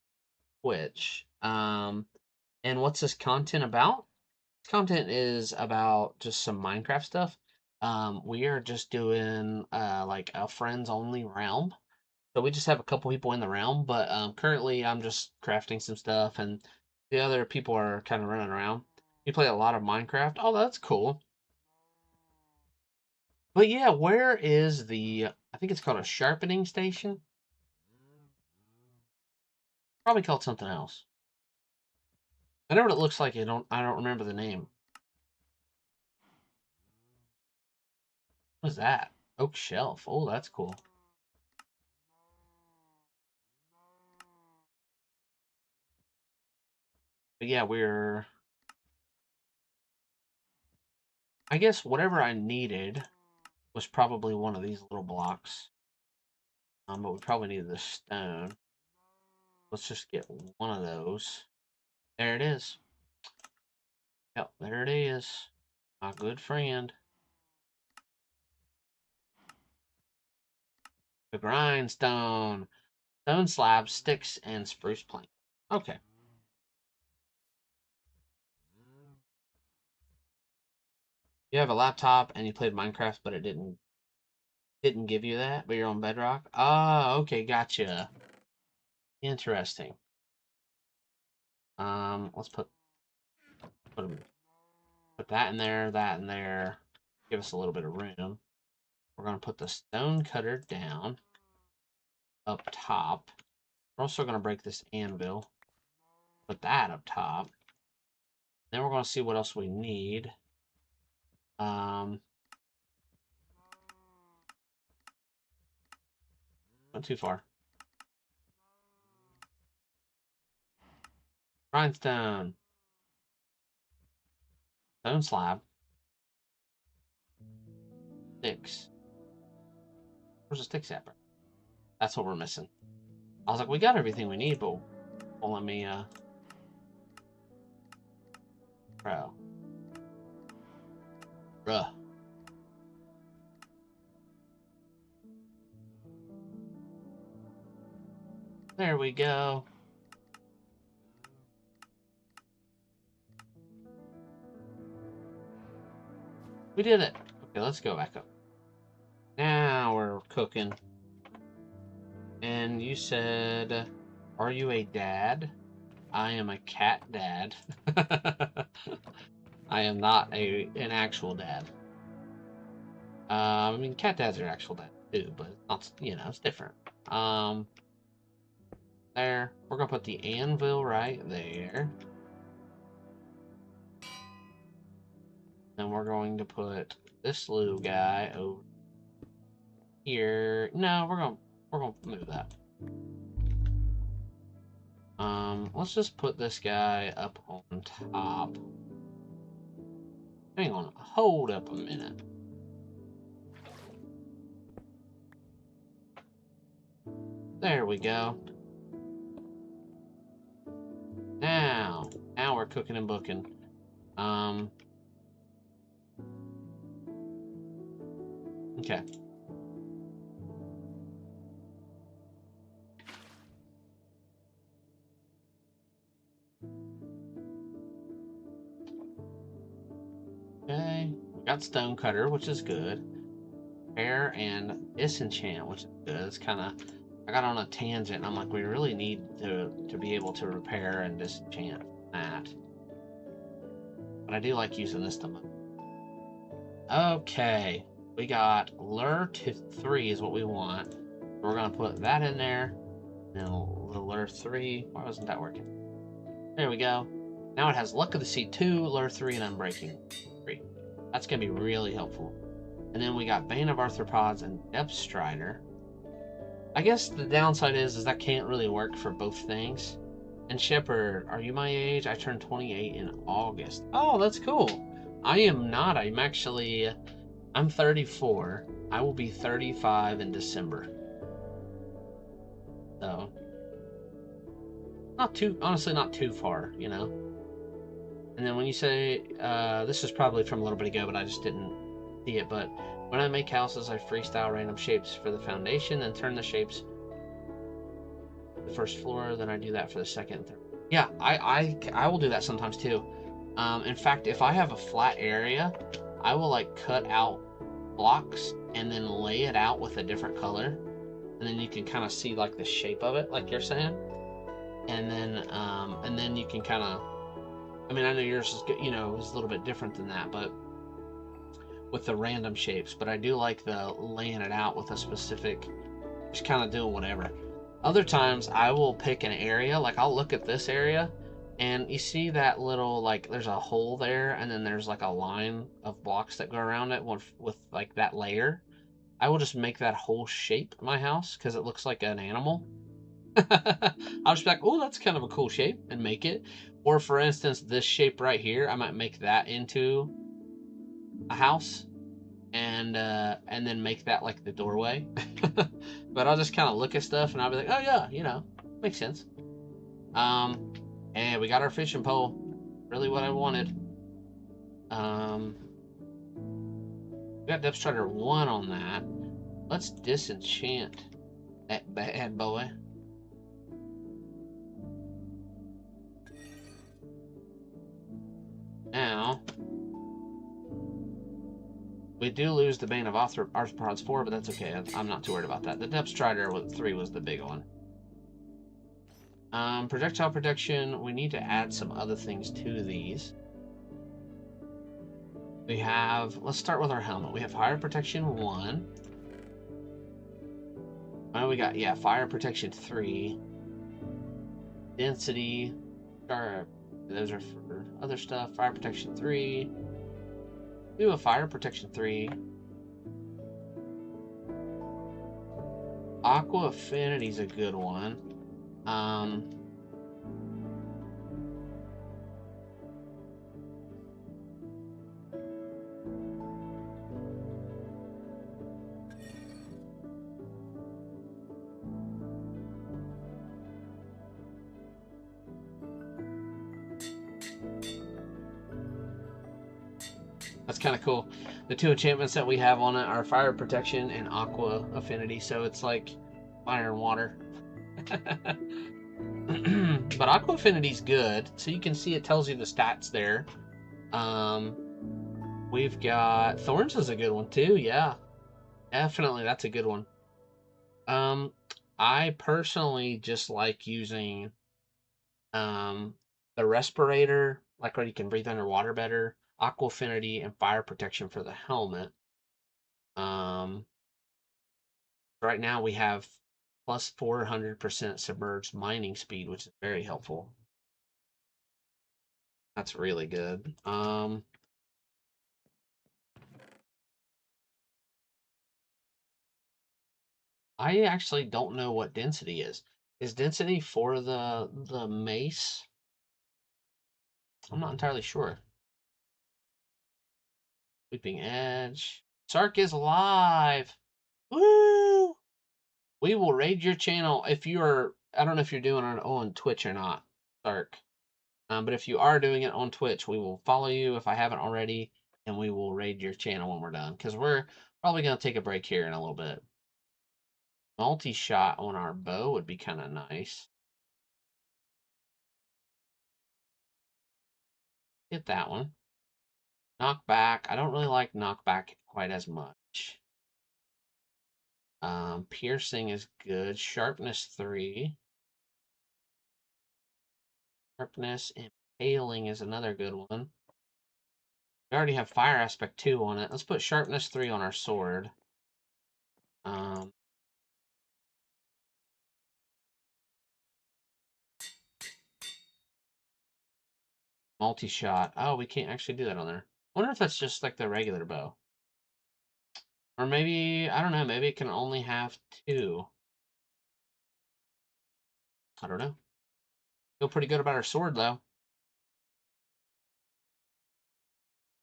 Twitch. And what's this content about? This content is about just some Minecraft stuff. We are just doing like a friends only realm. So we just have a couple people in the realm, but currently I'm just crafting some stuff and the other people are kind of running around. We play a lot of Minecraft. Oh, that's cool. But yeah, where is the, I think it's called a sharpening station. Probably called something else. I know what it looks like. I don't remember the name. What is that? Oak shelf. Oh, that's cool. But yeah, I guess whatever I needed was probably one of these little blocks. But we probably needed the stone. Let's just get one of those. There it is. Yep, there it is. My good friend. The grindstone. Stone slabs, sticks, and spruce plank. Okay. You have a laptop and you played Minecraft, but it didn't give you that, but you're on Bedrock? Ah, okay, gotcha. Interesting. Let's put put that in there, that in there. Give us a little bit of room. We're gonna put the stone cutter down up top. We're also gonna break this anvil. Put that up top. Then we're gonna see what else we need. Not too far. Grindstone. Stone slab. Sticks. Where's the sticks at, bro? That's what we're missing. I was like, we got everything we need, but won't let me, bro. Bruh. There we go. We did it. Okay, let's go back up. Now we're cooking. And you said, are you a dad? I am a cat dad. I am not an actual dad. I mean, cat dads are actual dads too, but it's not, it's different. There. We're gonna put the anvil right there. Then we're going to put this little guy over here. No, we're gonna move that. Let's just put this guy up on top. Hang on, hold up a minute. There we go. Now we're cooking and booking. Okay. Okay, we got stonecutter, which is good. Repair and disenchant, which is good. It's kind of, I got on a tangent, and I'm like, we really need to be able to repair and disenchant that. But I do like using this to move. Okay, we got lure to 3 is what we want. We're gonna put that in there. And the lure 3. Why wasn't that working? There we go. Now it has luck of the sea 2, lure 3, and unbreaking 3. That's gonna be really helpful. And then we got Bane of Arthropods and Depth Strider. I guess the downside is that can't really work for both things. And Shepherd, are you my age? I turned 28 in August. Oh, that's cool. I am not. I'm 34. I will be 35 in December. So, honestly, not too far, And then when you say, this is probably from a little bit ago, but I just didn't see it, but when I make houses, I freestyle random shapes for the foundation and turn the shapes the first floor, then I do that for the second and third. Yeah, I will do that sometimes too. In fact, if I have a flat area, I will like cut out blocks and then lay it out with a different color, and then you can kind of see like the shape of it, like you're saying, and then you can kind of. I mean, I know yours is good, is a little bit different than that, but with the random shapes. But I do like the laying it out with a specific, just kind of doing whatever. Other times I will pick an area, like I'll look at this area, and you see that little, like, there's a hole there, and then there's like a line of blocks that go around it with like that layer. I will just make that whole shape my house because it looks like an animal. I'll just be like, oh, that's kind of a cool shape, and make it. Or for instance, this shape right here, I might make that into a house, and then make that like the doorway. But I'll just kind of look at stuff, and I'll be like, oh yeah, makes sense. And we got our fishing pole. Really what I wanted. We got Depth Strider 1 on that. Let's disenchant that bad boy. Now, we do lose the Bane of Arthropods 4, but that's okay. I'm not too worried about that. The Depth Strider 3 was the big one. Projectile protection, we need to add some other things to these. We have, let's start with our helmet. We have fire protection 1. What do we got? Yeah, fire protection 3. Density, those are for other stuff. Fire protection 3. We do a fire protection 3. Aqua affinity is a good one. That's kind of cool. The 2 enchantments that we have on it are fire protection and aqua affinity, so it's like fire and water. But aqua affinity is good, so you can see it tells you the stats there. We've got thorns is a good one too. Yeah, definitely that's a good one. I personally just like using the respirator, like where you can breathe underwater better, aqua affinity, and fire protection for the helmet. Right now we have plus 400% submerged mining speed, which is very helpful. That's really good. I actually don't know what density is. Is density for the mace? I'm not entirely sure. Sweeping edge. Sark is alive. Woo! We will raid your channel if you're. I don't know if you're doing it on Twitch or not, Sark. But if you are doing it on Twitch, we will follow you if I haven't already, and we will raid your channel when we're done. Because we're probably gonna take a break here in a little bit. Multi-shot on our bow would be kind of nice. Hit that one. Knockback. I don't really like knockback quite as much. Piercing is good. Sharpness 3. Sharpness. Impaling is another good one. We already have fire aspect 2 on it. Let's put sharpness 3 on our sword. Multi-shot. Oh, we can't actually do that on there. I wonder if that's just like the regular bow. Or maybe, I don't know, maybe it can only have 2. I don't know. Feel pretty good about our sword, though.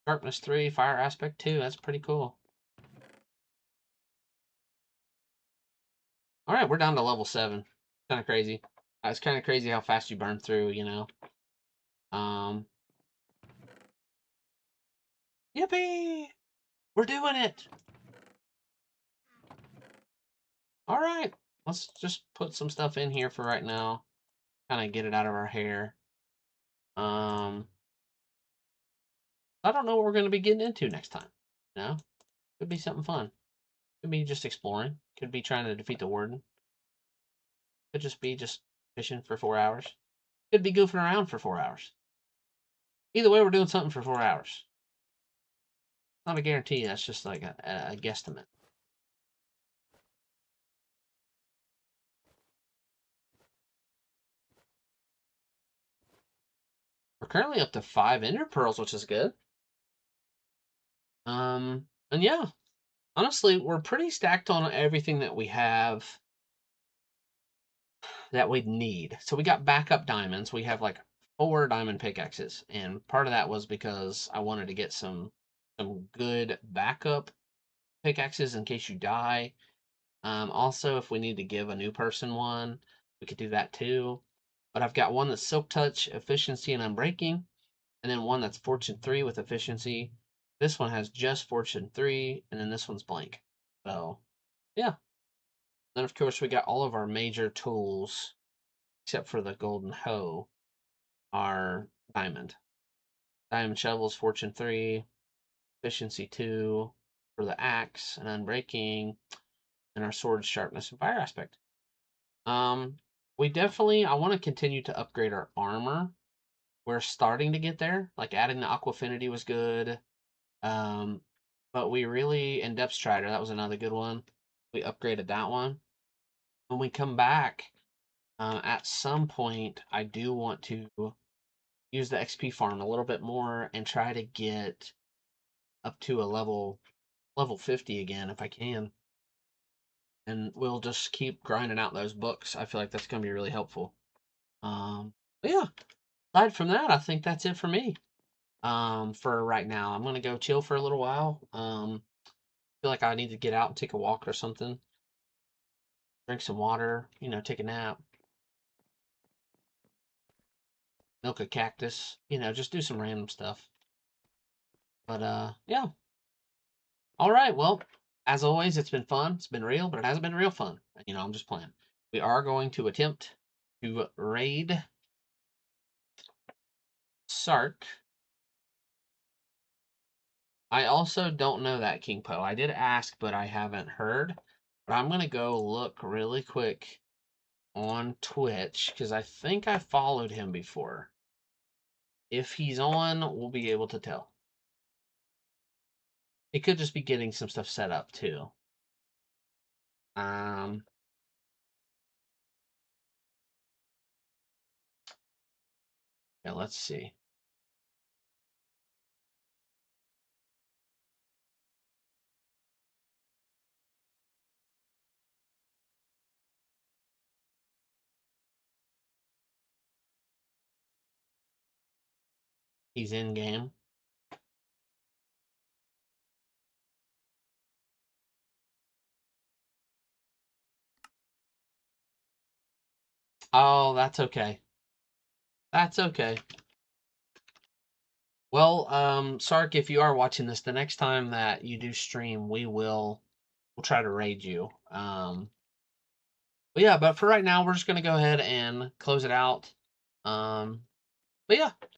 Sharpness 3, fire aspect 2. That's pretty cool. All right, we're down to level 7. Kind of crazy. It's kind of crazy how fast you burn through, Yippee! We're doing it! All right, let's just put some stuff in here for right now. Kind of get it out of our hair. I don't know what we're going to be getting into next time. No, could be something fun. Could be just exploring. Could be trying to defeat the warden. Could just be just fishing for 4 hours. Could be goofing around for 4 hours. Either way, we're doing something for 4 hours. Not a guarantee. That's just like a guesstimate. We're currently up to 5 ender pearls, which is good. And yeah, honestly, we're pretty stacked on everything that we have. that we'd need. So we got backup diamonds. We have like 4 diamond pickaxes, and part of that was because I wanted to get some good backup pickaxes in case you die. Also, if we need to give a new person one, we could do that too. But I've got one that's Silk Touch, Efficiency, and Unbreaking, and then one that's Fortune 3 with Efficiency. This one has just Fortune 3, and then this one's blank. So, yeah. Then, of course, we got all of our major tools, except for the Golden Hoe, are Diamond. Diamond Shovel's Fortune 3, Efficiency 2 for the axe, and Unbreaking, and our Sword Sharpness and Fire Aspect. Um, we definitely, I want to continue to upgrade our armor. We're starting to get there. Like adding the Aquafinity was good. Um, but we really, and Depth Strider, that was another good one. We upgraded that one. When we come back, at some point, I do want to use the XP farm a little bit more and try to get up to a level 50 again if I can. And we'll just keep grinding out those books. I feel like that's going to be really helpful. But yeah, aside from that, I think that's it for me. For right now, I'm gonna go chill for a little while. Feel like I need to get out and take a walk or something, drink some water, take a nap, milk a cactus, just do some random stuff. But yeah. All right. Well, as always, it's been fun. It's been real, but it hasn't been real fun. I'm just playing. We are going to attempt to raid Sark. I also don't know that King Po. I did ask, but I haven't heard. But I'm gonna go look really quick on Twitch because I think I followed him before. If he's on, we'll be able to tell. It could just be getting some stuff set up too. Um, yeah, let's see. He's in game. Oh, that's okay. That's okay. Well, Sark, if you are watching this, the next time that you do stream, we'll try to raid you. But yeah, but for right now, we're just gonna go ahead and close it out. But yeah,